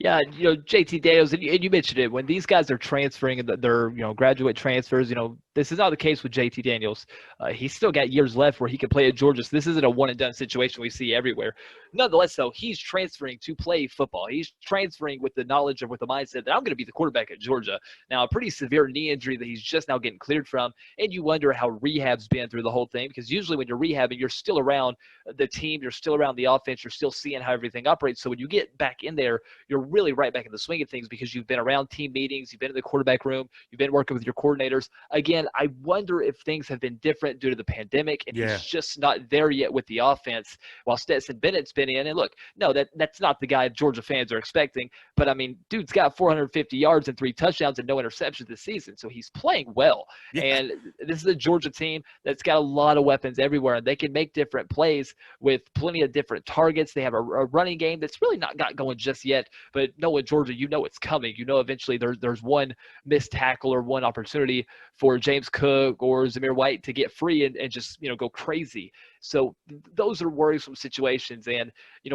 Yeah, JT Daniels, and you mentioned it, when these guys are transferring and they're, graduate transfers, this is not the case with JT Daniels. He's still got years left where he can play at Georgia, so this isn't a one-and-done situation we see everywhere. Nonetheless, though, he's transferring to play football. He's transferring with the knowledge or with the mindset that I'm going to be the quarterback at Georgia. Now, a pretty severe knee injury that he's just now getting cleared from, and you wonder how rehab's been through the whole thing, because usually when you're rehabbing, you're still around the team, you're still around the offense, you're still seeing how everything operates. So when you get back in there, you're really right back in the swing of things because you've been around team meetings, you've been in the quarterback room, you've been working with your coordinators. Again, I wonder if things have been different due to the pandemic, and he's just not there yet with the offense while Stetson Bennett's been in. And look, no, that's not the guy Georgia fans are expecting, but I mean, dude's got 450 yards and 3 touchdowns and no interceptions this season, so he's playing well. Yeah. And this is a Georgia team that's got a lot of weapons everywhere, and they can make different plays with plenty of different targets. They have a running game that's really not got going just yet, but knowing Georgia, it's coming. Eventually there's one missed tackle or one opportunity for James Cook or Zamir White to get free and just, go crazy. So those are worrisome situations. And,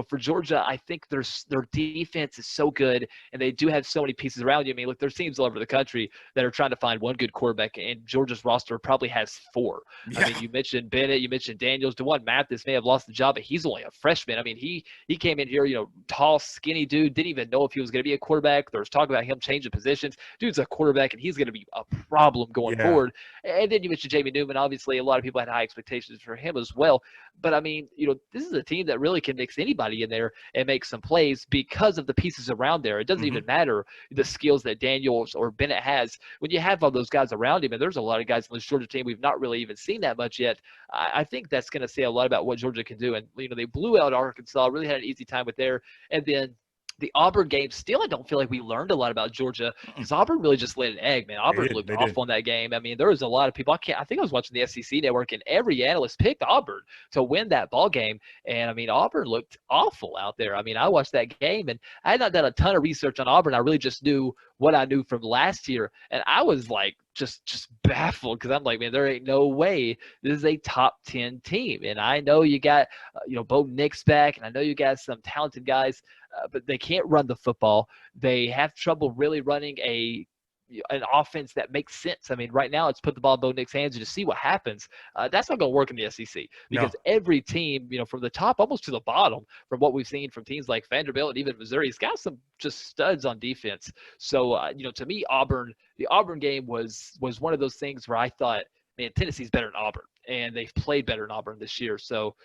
for Georgia, I think their defense is so good, and they do have so many pieces around you. I mean, look, there's teams all over the country that are trying to find one good quarterback, and Georgia's roster probably has 4. Yeah. I mean, you mentioned Bennett, you mentioned Daniels. DeJuan Mathis may have lost the job, but he's only a freshman. I mean, he came in here, tall, skinny dude, didn't even know if he was going to be a quarterback. There was talk about him changing positions. Dude's a quarterback, and he's going to be a problem going forward. And then you mentioned Jamie Newman. Obviously, a lot of people had high expectations for him as well. But, I mean, this is a team that really can mix anybody in there and make some plays because of the pieces around there. It doesn't even matter the skills that Daniels or Bennett has. When you have all those guys around him, and there's a lot of guys on this Georgia team we've not really even seen that much yet, I think that's going to say a lot about what Georgia can do. And, they blew out Arkansas, really had an easy time with there. And then the Auburn game, still I don't feel like we learned a lot about Georgia because Auburn really just laid an egg, man. Auburn looked off on that game. I mean, there was a lot of people. I think I was watching the SEC network, and every analyst picked Auburn to win that ball game. And, I mean, Auburn looked awful out there. I mean, I watched that game, and I had not done a ton of research on Auburn. I really just knew what I knew from last year. And I was like, just baffled because I'm like, man, there ain't no way this is a top 10 team. And I know you got, Bo Nix back, and I know you got some talented guys, but they can't run the football. They have trouble really running a an offense that makes sense. I mean, right now it's put the ball in Bo Nix's hands and just see what happens. That's not going to work in the SEC No. because every team, from the top almost to the bottom, from what we've seen from teams like Vanderbilt and even Missouri, has got some just studs on defense. So, to me, the Auburn game was one of those things where I thought, man, Tennessee's better than Auburn, and they've played better than Auburn this year. So,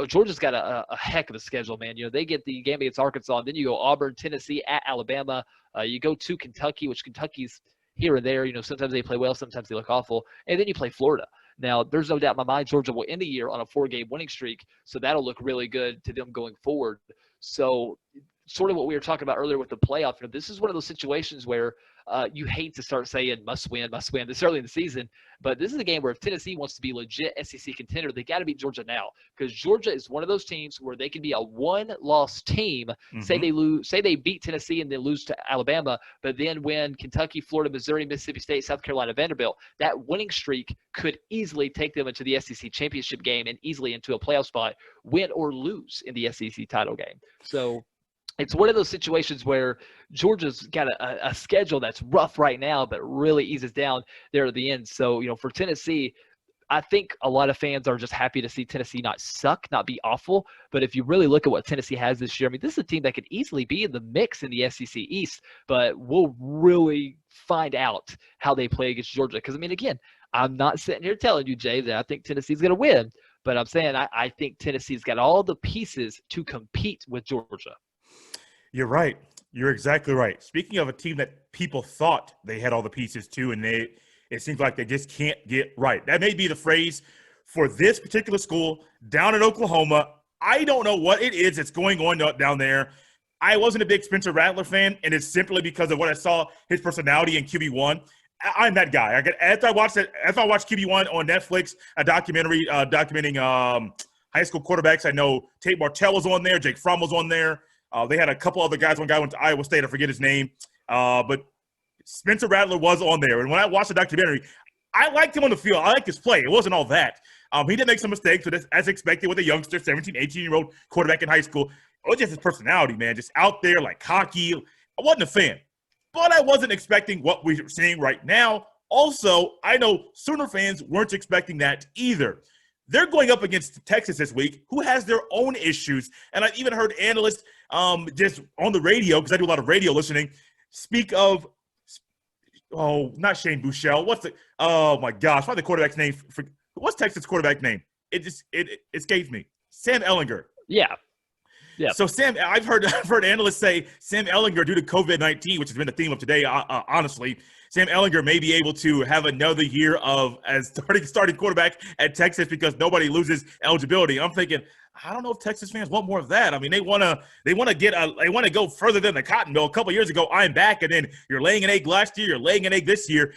Georgia's got a heck of a schedule, man. They get the game against Arkansas, and then you go Auburn, Tennessee, at Alabama. You go to Kentucky, which Kentucky's here or there. Sometimes they play well, sometimes they look awful. And then you play Florida. Now, there's no doubt in my mind Georgia will end the year on a 4-game winning streak, so that'll look really good to them going forward. So, sort of what we were talking about earlier with the playoff, this is one of those situations where you hate to start saying must win this early in the season, but this is a game where if Tennessee wants to be legit SEC contender, they got to beat Georgia now, because Georgia is one of those teams where they can be a one-loss team. Mm-hmm. Say they beat Tennessee and then lose to Alabama, but then win Kentucky, Florida, Missouri, Mississippi State, South Carolina, Vanderbilt. That winning streak could easily take them into the SEC championship game and easily into a playoff spot, win or lose in the SEC title game. So it's one of those situations where Georgia's got a schedule that's rough right now, but really eases down there at the end. So, for Tennessee, I think a lot of fans are just happy to see Tennessee not suck, not be awful. But if you really look at what Tennessee has this year, I mean, this is a team that could easily be in the mix in the SEC East, but we'll really find out how they play against Georgia. Because, I mean, again, I'm not sitting here telling you, Jay, that I think Tennessee's going to win, but I'm saying I think Tennessee's got all the pieces to compete with Georgia. You're right. You're exactly right. Speaking of a team that people thought they had all the pieces to, and it seems like they just can't get right. That may be the phrase for this particular school down in Oklahoma. I don't know what it is that's going on down there. I wasn't a big Spencer Rattler fan, and it's simply because of what I saw his personality in QB1. I'm that guy. After I watched QB1 on Netflix, a documentary documenting high school quarterbacks. I know Tate Martell was on there. Jake Fromm was on there. They had a couple other guys. One guy went to Iowa State. I forget his name. But Spencer Rattler was on there. And when I watched the documentary, I liked him on the field. I liked his play. It wasn't all that. He did make some mistakes, but as expected with a youngster, 17, 18-year-old quarterback in high school. It was just his personality, man. Just out there, like cocky. I wasn't a fan. But I wasn't expecting what we're seeing right now. Also, I know Sooner fans weren't expecting that either. They're going up against Texas this week, who has their own issues. And I've even heard analysts just on the radio, because I do a lot of radio listening, speak of, not Shane Buechele. Oh my gosh, what's the quarterback's name? What's Texas' quarterback name? It escapes me. Sam Ehlinger. Yeah. Yeah. So I've heard analysts say Sam Ehlinger, due to COVID-19, which has been the theme of today, honestly, Sam Ehlinger may be able to have another year of as starting quarterback at Texas because nobody loses eligibility. I'm thinking, I don't know if Texas fans want more of that. I mean, they want to go further than the Cotton Bowl. A couple years ago, I'm back, and then you're laying an egg last year, you're laying an egg this year.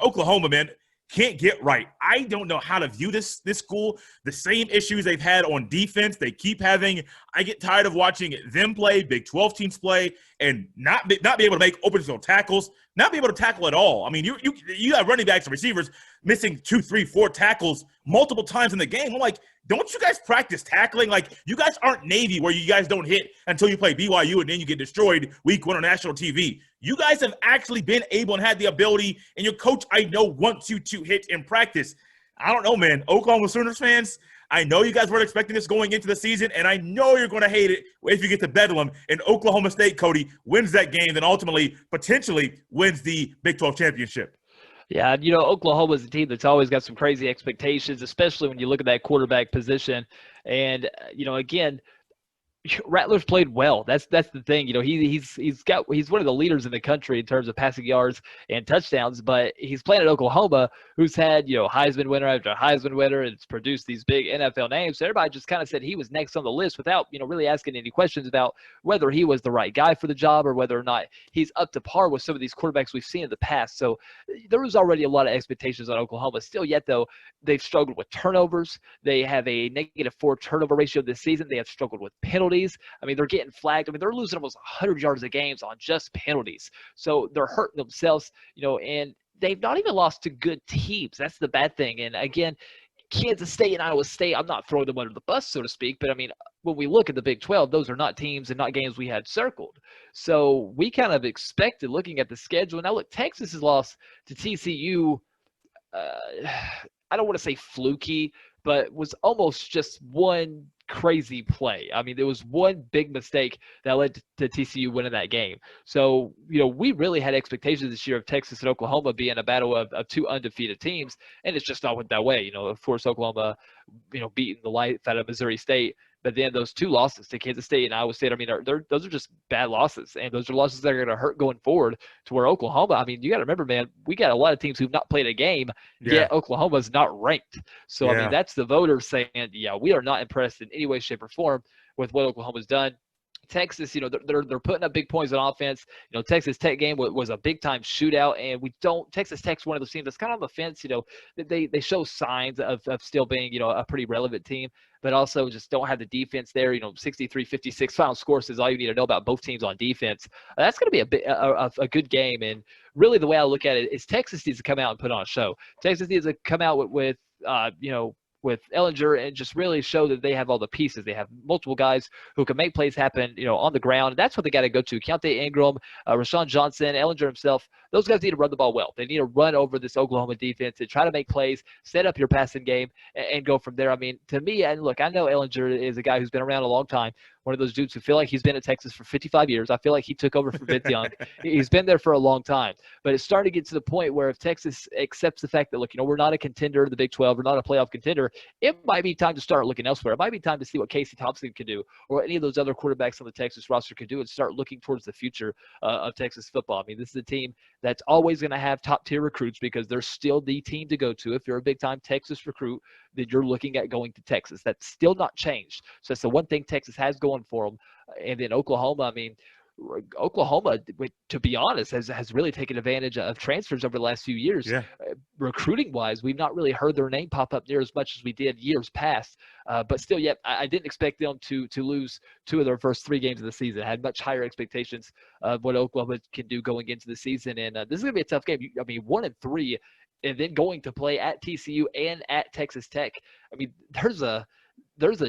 Oklahoma, man, can't get right. I don't know how to view this school. The same issues they've had on defense, they keep having. I get tired of watching them play, Big 12 teams play, and not be able to make open field tackles, not be able to tackle at all. I mean, you have running backs and receivers missing 2, 3, 4 tackles multiple times in the game. I'm like, don't you guys practice tackling? Like, you guys aren't Navy where you guys don't hit until you play BYU and then you get destroyed week 1 on national TV. You guys have actually been able and had the ability, and your coach, I know, wants you to hit in practice. I don't know, man. Oklahoma Sooners fans, I know you guys weren't expecting this going into the season, and I know you're going to hate it if you get to Bedlam and Oklahoma State, Cody, wins that game, then ultimately, potentially wins the Big 12 championship. Yeah, Oklahoma's a team that's always got some crazy expectations, especially when you look at that quarterback position. And, again, Rattler's played well. That's the thing. He's one of the leaders in the country in terms of passing yards and touchdowns, but he's playing at Oklahoma, who's had, Heisman winner after Heisman winner, and it's produced these big NFL names. So everybody just kind of said he was next on the list without, really asking any questions about whether he was the right guy for the job or whether or not he's up to par with some of these quarterbacks we've seen in the past. So there was already a lot of expectations on Oklahoma. Still yet, though, they've struggled with turnovers. They have a -4 turnover ratio this season. They have struggled with penalties. I mean, they're getting flagged. I mean, they're losing almost 100 yards of games on just penalties. So they're hurting themselves, and they've not even lost to good teams. That's the bad thing. And again, Kansas State and Iowa State, I'm not throwing them under the bus, so to speak, but I mean, when we look at the Big 12, those are not teams and not games we had circled. So we kind of expected, looking at the schedule. Now, look, Texas has lost to TCU. I don't want to say fluky, but was almost just one crazy play. I mean, there was one big mistake that led to TCU winning that game. So, we really had expectations this year of Texas and Oklahoma being a battle of two undefeated teams, and it's just not went that way. Of course, Oklahoma, beating the life out of Missouri State. But then those two losses to Kansas State and Iowa State, I mean, those are just bad losses. And those are losses that are going to hurt going forward, to where Oklahoma, I mean, you got to remember, man, we got a lot of teams who've not played a game, yet Oklahoma's not ranked. So, I mean, that's the voters saying, yeah, we are not impressed in any way, shape, or form with what Oklahoma's done. Texas, they're putting up big points on offense. Texas Tech game was a big time shootout, and Texas Tech's one of those teams that's kind of on the fence. They show signs of still being a pretty relevant team, but also just don't have the defense there. 63-56 final score says all you need to know about both teams on defense. That's going to be a good game, and really the way I look at it is Texas needs to come out and put on a show. Texas needs to come out with Ehlinger and just really show that they have all the pieces. They have multiple guys who can make plays happen, on the ground. And that's what they got to go to. Keontae Ingram, Rashawn Johnson, Ehlinger himself, those guys need to run the ball well. They need to run over this Oklahoma defense and try to make plays, set up your passing game, and go from there. I mean, to me, and look, I know Ehlinger is a guy who's been around a long time, one of those dudes who feel like he's been at Texas for 55 years. I feel like he took over for Vince Young. He's been there for a long time. But it's starting to get to the point where if Texas accepts the fact that, look, we're not a contender in the Big 12, we're not a playoff contender, it might be time to start looking elsewhere. It might be time to see what Casey Thompson can do or any of those other quarterbacks on the Texas roster can do and start looking towards the future of Texas football. I mean, this is a team that's always going to have top-tier recruits because they're still the team to go to. If you're a big-time Texas recruit, then you're looking at going to Texas. That's still not changed. So that's the one thing Texas has going for them. And then Oklahoma, I mean, Oklahoma, to be honest, has really taken advantage of transfers over the last few years. Yeah. Recruiting-wise, we've not really heard their name pop up near as much as we did years past. But still, I didn't expect them to lose two of their first three games of the season. I had much higher expectations of what Oklahoma can do going into the season. And this is going to be a tough game. I mean, 1-3, and then going to play at TCU and at Texas Tech. I mean, there's a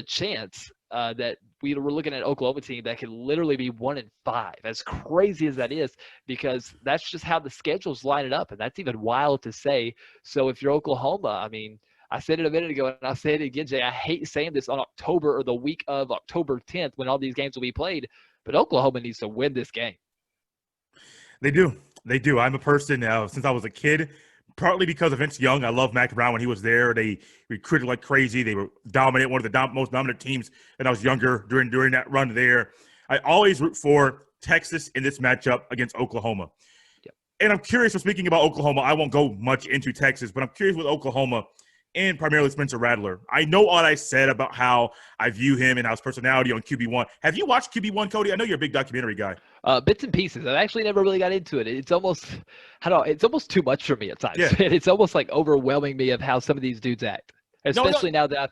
chance that we're looking at an Oklahoma team that could literally be 1-5, as crazy as that is, because that's just how the schedule's lining up, and that's even wild to say. So if you're Oklahoma, I mean, I said it a minute ago, and I'll say it again, Jay, I hate saying this on October or the week of October 10th when all these games will be played, but Oklahoma needs to win this game. They do. I'm a person since I was a kid, partly because of Vince Young. I love Mac Brown when he was there. They recruited like crazy. They were dominant, one of the most dominant teams when I was younger during that run there. I always root for Texas in this matchup against Oklahoma. Yep. And I'm curious, speaking about Oklahoma, I won't go much into Texas, but I'm curious with Oklahoma and primarily Spencer Rattler. I know what I said about how I view him and how his personality on QB1. Have you watched QB1, Cody? I know you're a big documentary guy. Bits and pieces. I've actually never really got into it. It's almost too much for me at times. Yeah. It's almost like overwhelming me of how some of these dudes act. Especially now that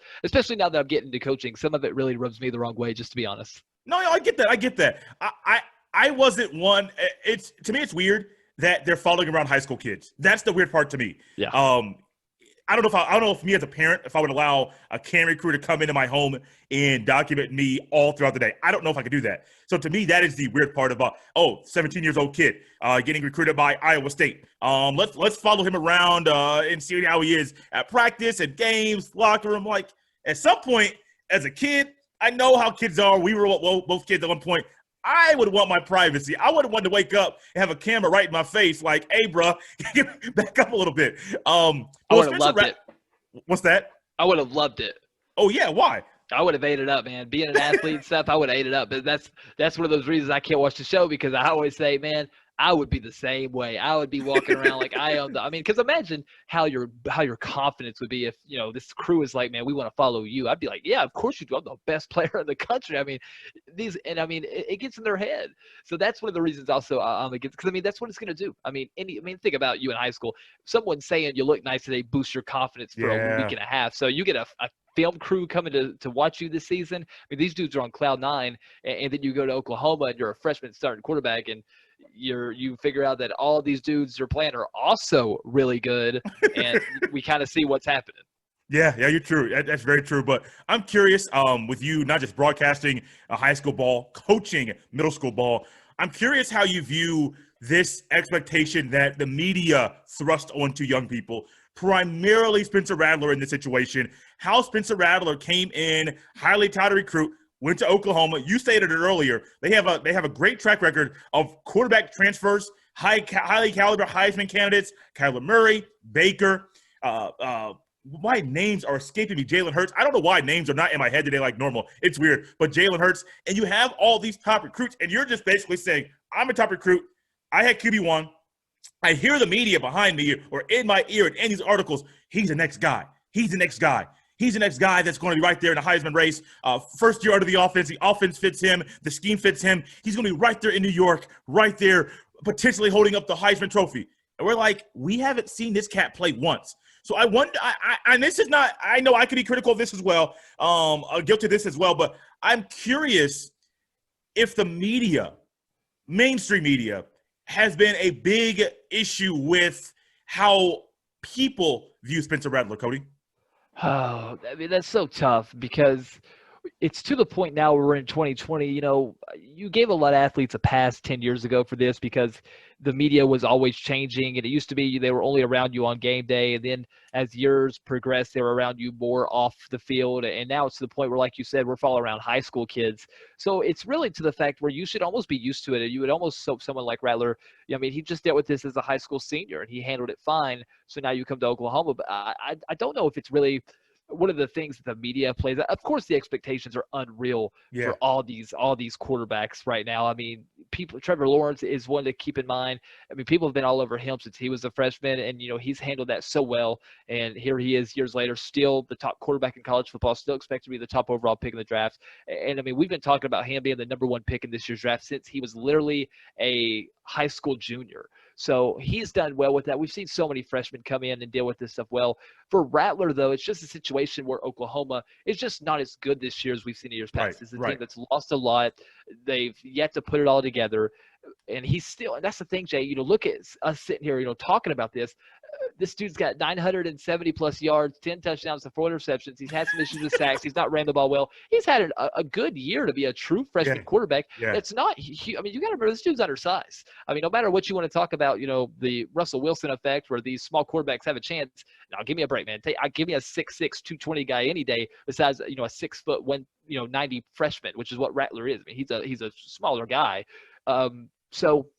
I'm getting into coaching, some of it really rubs me the wrong way, just to be honest. No, I get that. I wasn't one. To me, it's weird that they're following around high school kids. That's the weird part to me. Yeah. I don't know if me as a parent, if I would allow a camera crew to come into my home and document me all throughout the day. I don't know if I could do that. So to me, that is the weird part about 17 years old kid getting recruited by Iowa State. Let's follow him around and see how he is at practice, at games, locker room. Like at some point, as a kid, I know how kids are. We were both kids at one point. I would want my privacy. I wouldn't want to wake up and have a camera right in my face like, hey, bro, back up a little bit. I would have loved it. What's that? I would have loved it. Oh, yeah. Why? I would have ate it up, man. Being an athlete and stuff, I would have ate it up. But that's one of those reasons I can't watch the show, because I always say, man, I would be the same way. I would be walking around like I am. Because imagine how your confidence would be if, this crew is like, man, we want to follow you. I'd be like, yeah, of course you do. I'm the best player in the country. It gets in their head. So that's one of the reasons also I'm against, because that's what it's going to do. Think about you in high school. Someone saying you look nice today boosts your confidence for a week and a half. So you get a film crew coming to watch you this season. These dudes are on cloud nine, and then you go to Oklahoma and you're a freshman starting quarterback, and you figure out that all these dudes you're playing are also really good, and we kind of see what's happening. Yeah, you're true. That's very true. But I'm curious, with you not just broadcasting high school ball, coaching middle school ball, I'm curious how you view this expectation that the media thrust onto young people, primarily Spencer Rattler in this situation. How Spencer Rattler came in, highly touted recruit, went to Oklahoma. You stated it earlier. They have a great track record of quarterback transfers, highly caliber Heisman candidates, Kyler Murray, Baker. Why names are escaping me. Jalen Hurts. I don't know why names are not in my head today like normal. It's weird. But Jalen Hurts, and you have all these top recruits, and you're just basically saying, I'm a top recruit. I had QB1. I hear the media behind me or in my ear in these articles. He's the next guy. He's the next guy. He's the next guy that's going to be right there in the Heisman race. First year under the offense fits him. The scheme fits him. He's going to be right there in New York, right there, potentially holding up the Heisman Trophy. And we're like, we haven't seen this cat play once. So I wonder, and this is not, I know I could be critical of this as well, guilty of this as well, but I'm curious if the media, mainstream media, has been a big issue with how people view Spencer Rattler, Cody. Oh, I mean, that's so tough because it's to the point now where we're in 2020. You gave a lot of athletes a pass 10 years ago for this because the media was always changing, and it used to be they were only around you on game day, and then as years progressed, they were around you more off the field, and now it's to the point where, like you said, we're following around high school kids. So it's really to the fact where you should almost be used to it. You would almost soap someone like Rattler. I mean, he just dealt with this as a high school senior, and he handled it fine. So now you come to Oklahoma, but I don't know if it's really one of the things that the media plays. Of course, the expectations are unreal Yeah. for all these quarterbacks right now. I mean, Trevor Lawrence is one to keep in mind. I mean, people have been all over him since he was a freshman, and he's handled that so well. And here he is years later, still the top quarterback in college football, still expected to be the top overall pick in the draft. And I mean, we've been talking about him being the number one pick in this year's draft since he was literally a high school junior. So he's done well with that. We've seen so many freshmen come in and deal with this stuff well. For Rattler, though, it's just a situation where Oklahoma is just not as good this year as we've seen in years past. It's a team that's lost a lot. They've yet to put it all together. And he's still – and that's the thing, Jay. Look at us sitting here, talking about this. This dude's got 970-plus yards, 10 touchdowns to 4 interceptions. He's had some issues with sacks. He's not ran the ball well. He's had a good year to be a true freshman quarterback. Yeah. It's not – I mean, you got to remember, this dude's undersized. I mean, no matter what you want to talk about, the Russell Wilson effect where these small quarterbacks have a chance. Now, give me a break, man. Give me a 6'6", 220 guy any day besides, a 6'1", 90 freshman, which is what Rattler is. I mean, he's a smaller guy. So –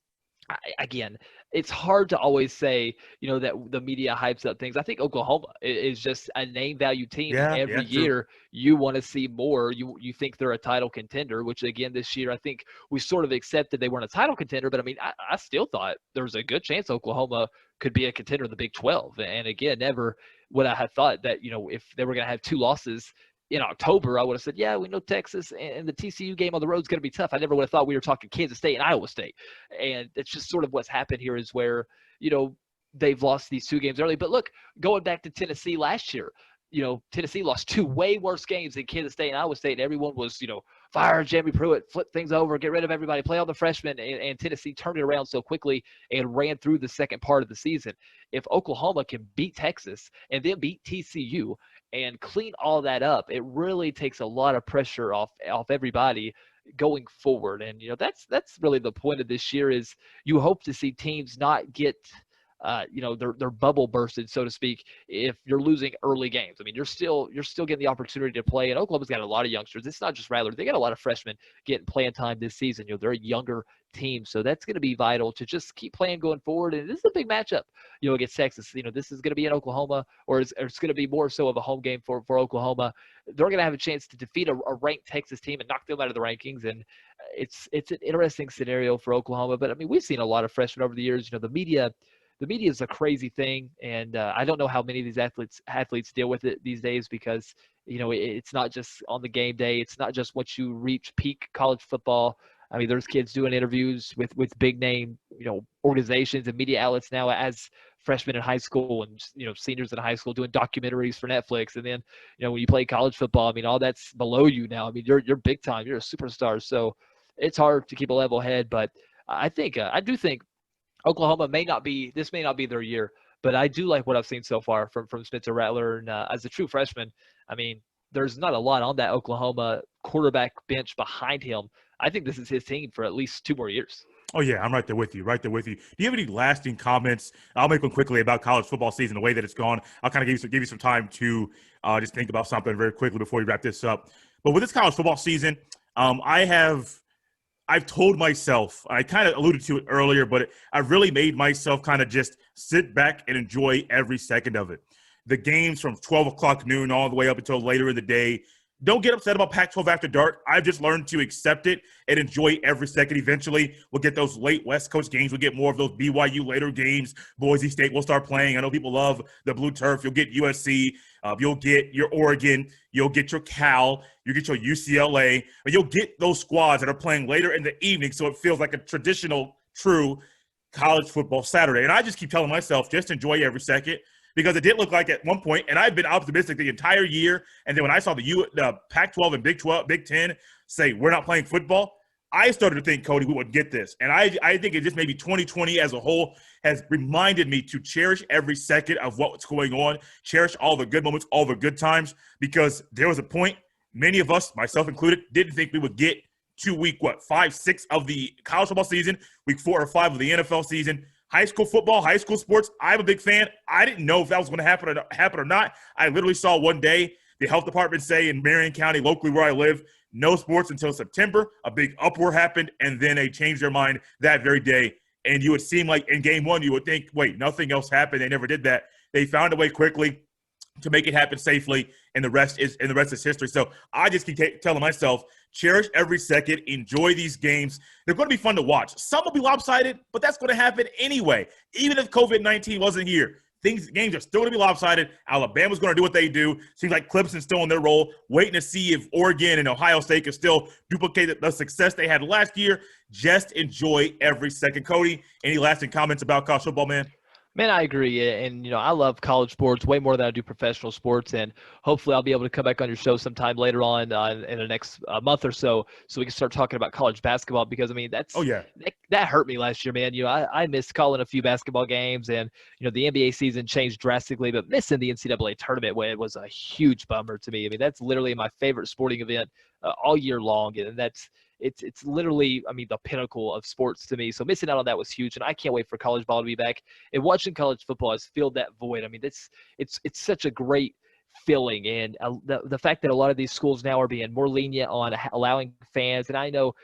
again, it's hard to always say, that the media hypes up things. I think Oklahoma is just a name value team. Every year you want to see more. You think they're a title contender, which again, this year, I think we sort of accepted they weren't a title contender, but I mean, I still thought there was a good chance Oklahoma could be a contender in the Big 12. And again, never would I have thought that, if they were going to have 2 losses in October, I would have said, yeah, we know Texas and the TCU game on the road is going to be tough. I never would have thought we were talking Kansas State and Iowa State. And it's just sort of what's happened here is where, they've lost these 2 games early. But look, going back to Tennessee last year, Tennessee lost 2 way worse games than Kansas State and Iowa State. And everyone was, fire Jamie Pruitt, flip things over, get rid of everybody, play all the freshmen. And Tennessee turned it around so quickly and ran through the second part of the season. If Oklahoma can beat Texas and then beat TCU and clean all that up, it really takes a lot of pressure off everybody going forward. And, that's really the point of this year is you hope to see teams not get their bubble bursted, so to speak, if you're losing early games. I mean, you're still getting the opportunity to play, and Oklahoma's got a lot of youngsters. It's not just Rattler. They got a lot of freshmen getting playing time this season. They're a younger team, so that's going to be vital to just keep playing going forward. And this is a big matchup, against Texas. This is going to be in Oklahoma, or it's going to be more so of a home game for Oklahoma. They're going to have a chance to defeat a ranked Texas team and knock them out of the rankings, and it's an interesting scenario for Oklahoma. But, I mean, we've seen a lot of freshmen over the years. The media is a crazy thing, and I don't know how many of these athletes deal with it these days because, it's not just on the game day. It's not just once you reach peak college football. I mean, there's kids doing interviews with big name, organizations and media outlets now as freshmen in high school and, seniors in high school doing documentaries for Netflix. And then, when you play college football, I mean, all that's below you now. I mean, you're big time. You're a superstar. So it's hard to keep a level head, but I do think Oklahoma may not be their year, But I do like what I've seen so far from Spencer Rattler. And as a true freshman, I mean, there's not a lot on that Oklahoma quarterback bench behind him. I think this is his team for at least 2 more years. Oh yeah, I'm right there with you. Right there with you. Do you have any lasting comments? I'll make one quickly about college football season, the way that it's gone. I'll kind of give you some time to just think about something very quickly before we wrap this up. But with this college football season, I've told myself, I kind of alluded to it earlier, but I've really made myself kind of just sit back and enjoy every second of it. The games from 12 o'clock noon all the way up until later in the day. Don't get upset about Pac-12 after dark. I've just learned to accept it and enjoy every second. Eventually, we'll get those late West Coast games. We'll get more of those BYU later games. Boise State will start playing. I know people love the blue turf. You'll get USC. You'll get your Oregon. You'll get your Cal. You'll get your UCLA. But you'll get those squads that are playing later in the evening, so it feels like a traditional, true college football Saturday. And I just keep telling myself, just enjoy every second. Because it did look like at one point, and I've been optimistic the entire year, and then when I saw the Pac-12 and Big Ten say we're not playing football, I started to think, Cody, we would get this. And I think it just maybe 2020 as a whole has reminded me to cherish every second of what's going on, cherish all the good moments, all the good times, because there was a point, many of us, myself included, didn't think we would get to week, 5, 6 of the college football season, week 4 or 5 of the NFL season. High school football, high school sports, I'm a big fan. I didn't know if that was going to happen or not. I literally saw one day the health department say in Marion County, locally where I live, no sports until September. A big uproar happened, and then they changed their mind that very day. And you would seem like in game one, you would think, wait, nothing else happened. They never did that. They found a way quickly to make it happen safely, and the rest is history. So I just keep telling myself, cherish every second, enjoy these games. They're going to be fun to watch. Some will be lopsided, but that's going to happen anyway. Even if COVID-19 wasn't here, games are still going to be lopsided. Alabama's going to do what they do. Seems like Clemson's still in their role, waiting to see if Oregon and Ohio State can still duplicate the success they had last year. Just enjoy every second. Cody, any lasting comments about college football, man? Man, I agree. And, I love college sports way more than I do professional sports. And hopefully I'll be able to come back on your show sometime later on in the next month or so we can start talking about college basketball because, that hurt me last year, man. I missed calling a few basketball games and, the NBA season changed drastically, but missing the NCAA tournament was a huge bummer to me. I mean, that's literally my favorite sporting event all year long. And it's literally, the pinnacle of sports to me. So missing out on that was huge, and I can't wait for college ball to be back. And watching college football has filled that void. It's such a great feeling, and the fact that a lot of these schools now are being more lenient on allowing fans. And I know,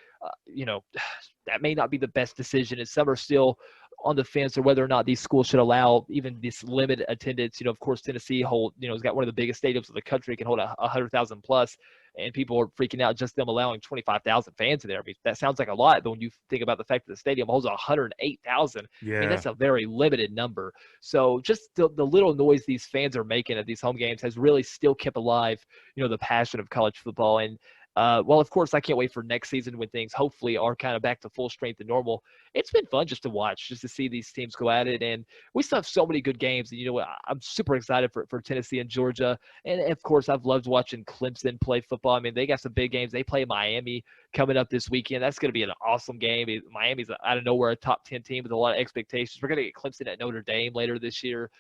that may not be the best decision, and some are still on the fence or whether or not these schools should allow even this limited attendance. Of course, Tennessee has got one of the biggest stadiums in the country, can hold 100,000 plus, and people are freaking out just them allowing 25,000 fans in there. That sounds like a lot, but when you think about the fact that the stadium holds 108,000, that's a very limited number. So just the little noise these fans are making at these home games has really still kept alive, the passion of college football. And well, of course, I can't wait for next season when things hopefully are kind of back to full strength and normal. It's been fun just to watch, just to see these teams go at it. And we still have so many good games. And, I'm super excited for Tennessee and Georgia. And, of course, I've loved watching Clemson play football. They got some big games. They play Miami coming up this weekend. That's going to be an awesome game. Miami's out of nowhere a top 10 team with a lot of expectations. We're going to get Clemson at Notre Dame later this year.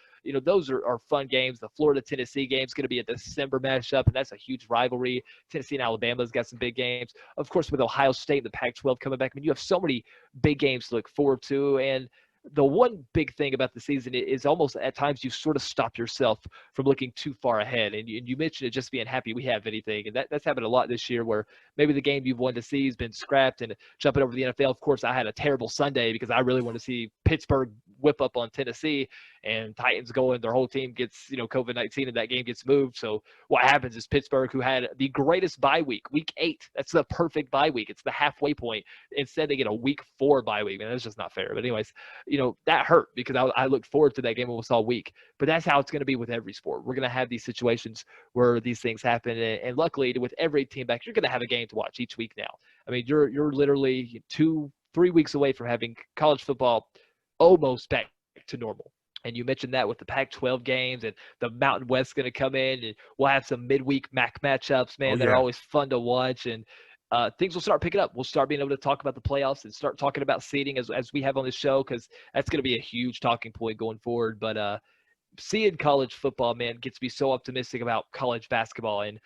Those are fun games. The Florida-Tennessee game is going to be a December matchup, and that's a huge rivalry. Tennessee and Alabama's got some big games. Of course, with Ohio State and the Pac-12 coming back, you have so many big games to look forward to. And the one big thing about the season is almost at times you sort of stop yourself from looking too far ahead. And you mentioned it just being happy we have anything. And that's happened a lot this year where maybe the game you've wanted to see has been scrapped and jumping over to the NFL. Of course, I had a terrible Sunday because I really wanted to see Pittsburgh whip up on Tennessee, and Titans go and their whole team gets, COVID-19 and that game gets moved. So what happens is Pittsburgh, who had the greatest bye week 8, that's the perfect bye week. It's the halfway point. Instead, they get a week 4 bye week. Man, that's just not fair. But anyways, that hurt because I looked forward to that game almost all week. But that's how it's going to be with every sport. We're going to have these situations where these things happen. And luckily, with every team back, you're going to have a game to watch each week now. You're literally 2-3 weeks away from having college football almost back to normal. And you mentioned that with the Pac-12 games and the Mountain West going to come in, and we'll have some midweek MAC matchups, man. They're always fun to watch. And things will start picking up. We'll start being able to talk about the playoffs and start talking about seeding as we have on this show, because that's going to be a huge talking point going forward. But seeing college football, man, gets me so optimistic about college basketball. And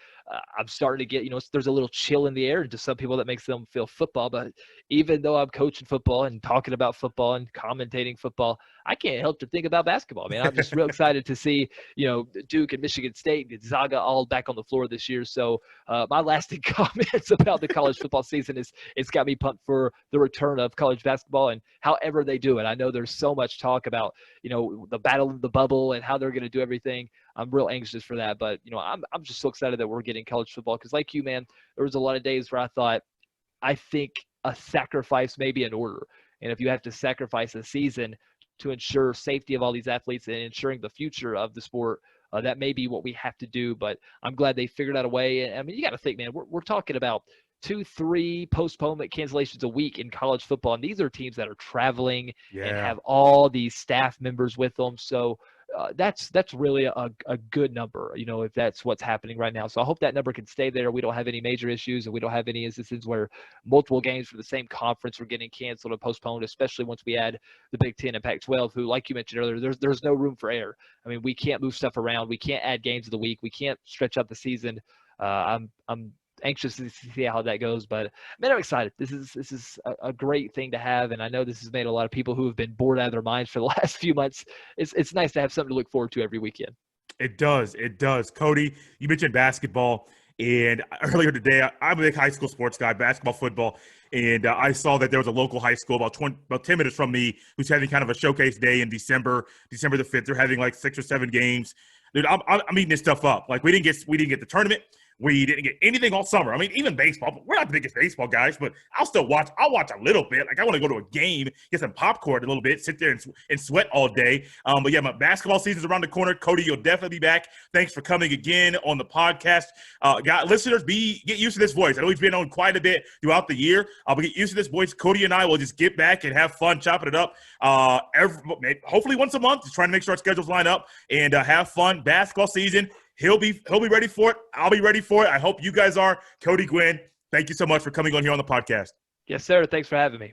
I'm starting to get, there's a little chill in the air to some people that makes them feel football. But even though I'm coaching football and talking about football and commentating football, I can't help to think about basketball, man. I'm just real excited to see, Duke and Michigan State and Gonzaga all back on the floor this year. So my lasting comments about the college football season is it's got me pumped for the return of college basketball and however they do it. I know there's so much talk about, the battle of the bubble and how they're going to do everything. I'm real anxious for that. But, I'm just so excited that we're getting college football, because like you, man, there was a lot of days where I think a sacrifice may be in order. And if you have to sacrifice a season to ensure safety of all these athletes and ensuring the future of the sport, that may be what we have to do. But I'm glad they figured out a way. And I mean, you got to think, man, we're talking about 2-3 postponement cancellations a week in college football. And these are teams that are traveling and have all these staff members with them. So that's really a good number, if that's what's happening right now. So I hope that number can stay there. We don't have any major issues, and we don't have any instances where multiple games for the same conference are getting canceled or postponed, especially once we add the Big Ten and Pac-12, who, like you mentioned earlier, there's no room for error. I mean, we can't move stuff around. We can't add games of the week. We can't stretch out the season. I'm anxious to see how that goes, but man, I'm excited. This is a great thing to have, and I know this has made a lot of people who have been bored out of their minds for the last few months. It's nice to have something to look forward to every weekend. It does. Cody, you mentioned basketball, and earlier today, I'm a big high school sports guy, basketball, football, and I saw that there was a local high school about 10 minutes from me who's having kind of a showcase day in December the 5th. They're having like 6 or 7 games. Dude, I'm eating this stuff up. Like we didn't get the tournament. We didn't get anything all summer. I mean, even baseball. We're not the biggest baseball guys, but I'll still watch. I'll watch a little bit. Like I want to go to a game, get some popcorn a little bit, sit there and sweat all day. But yeah, my basketball season's around the corner. Cody, you'll definitely be back. Thanks for coming again on the podcast. Listeners, get used to this voice. I know he's been on quite a bit throughout the year. But get used to this voice. Cody and I will just get back and have fun chopping it up. Hopefully once a month, just trying to make sure our schedules line up and have fun. Basketball season. He'll be ready for it. I'll be ready for it. I hope you guys are. Cody Guinn, thank you so much for coming on here on the podcast. Yes, sir. Thanks for having me.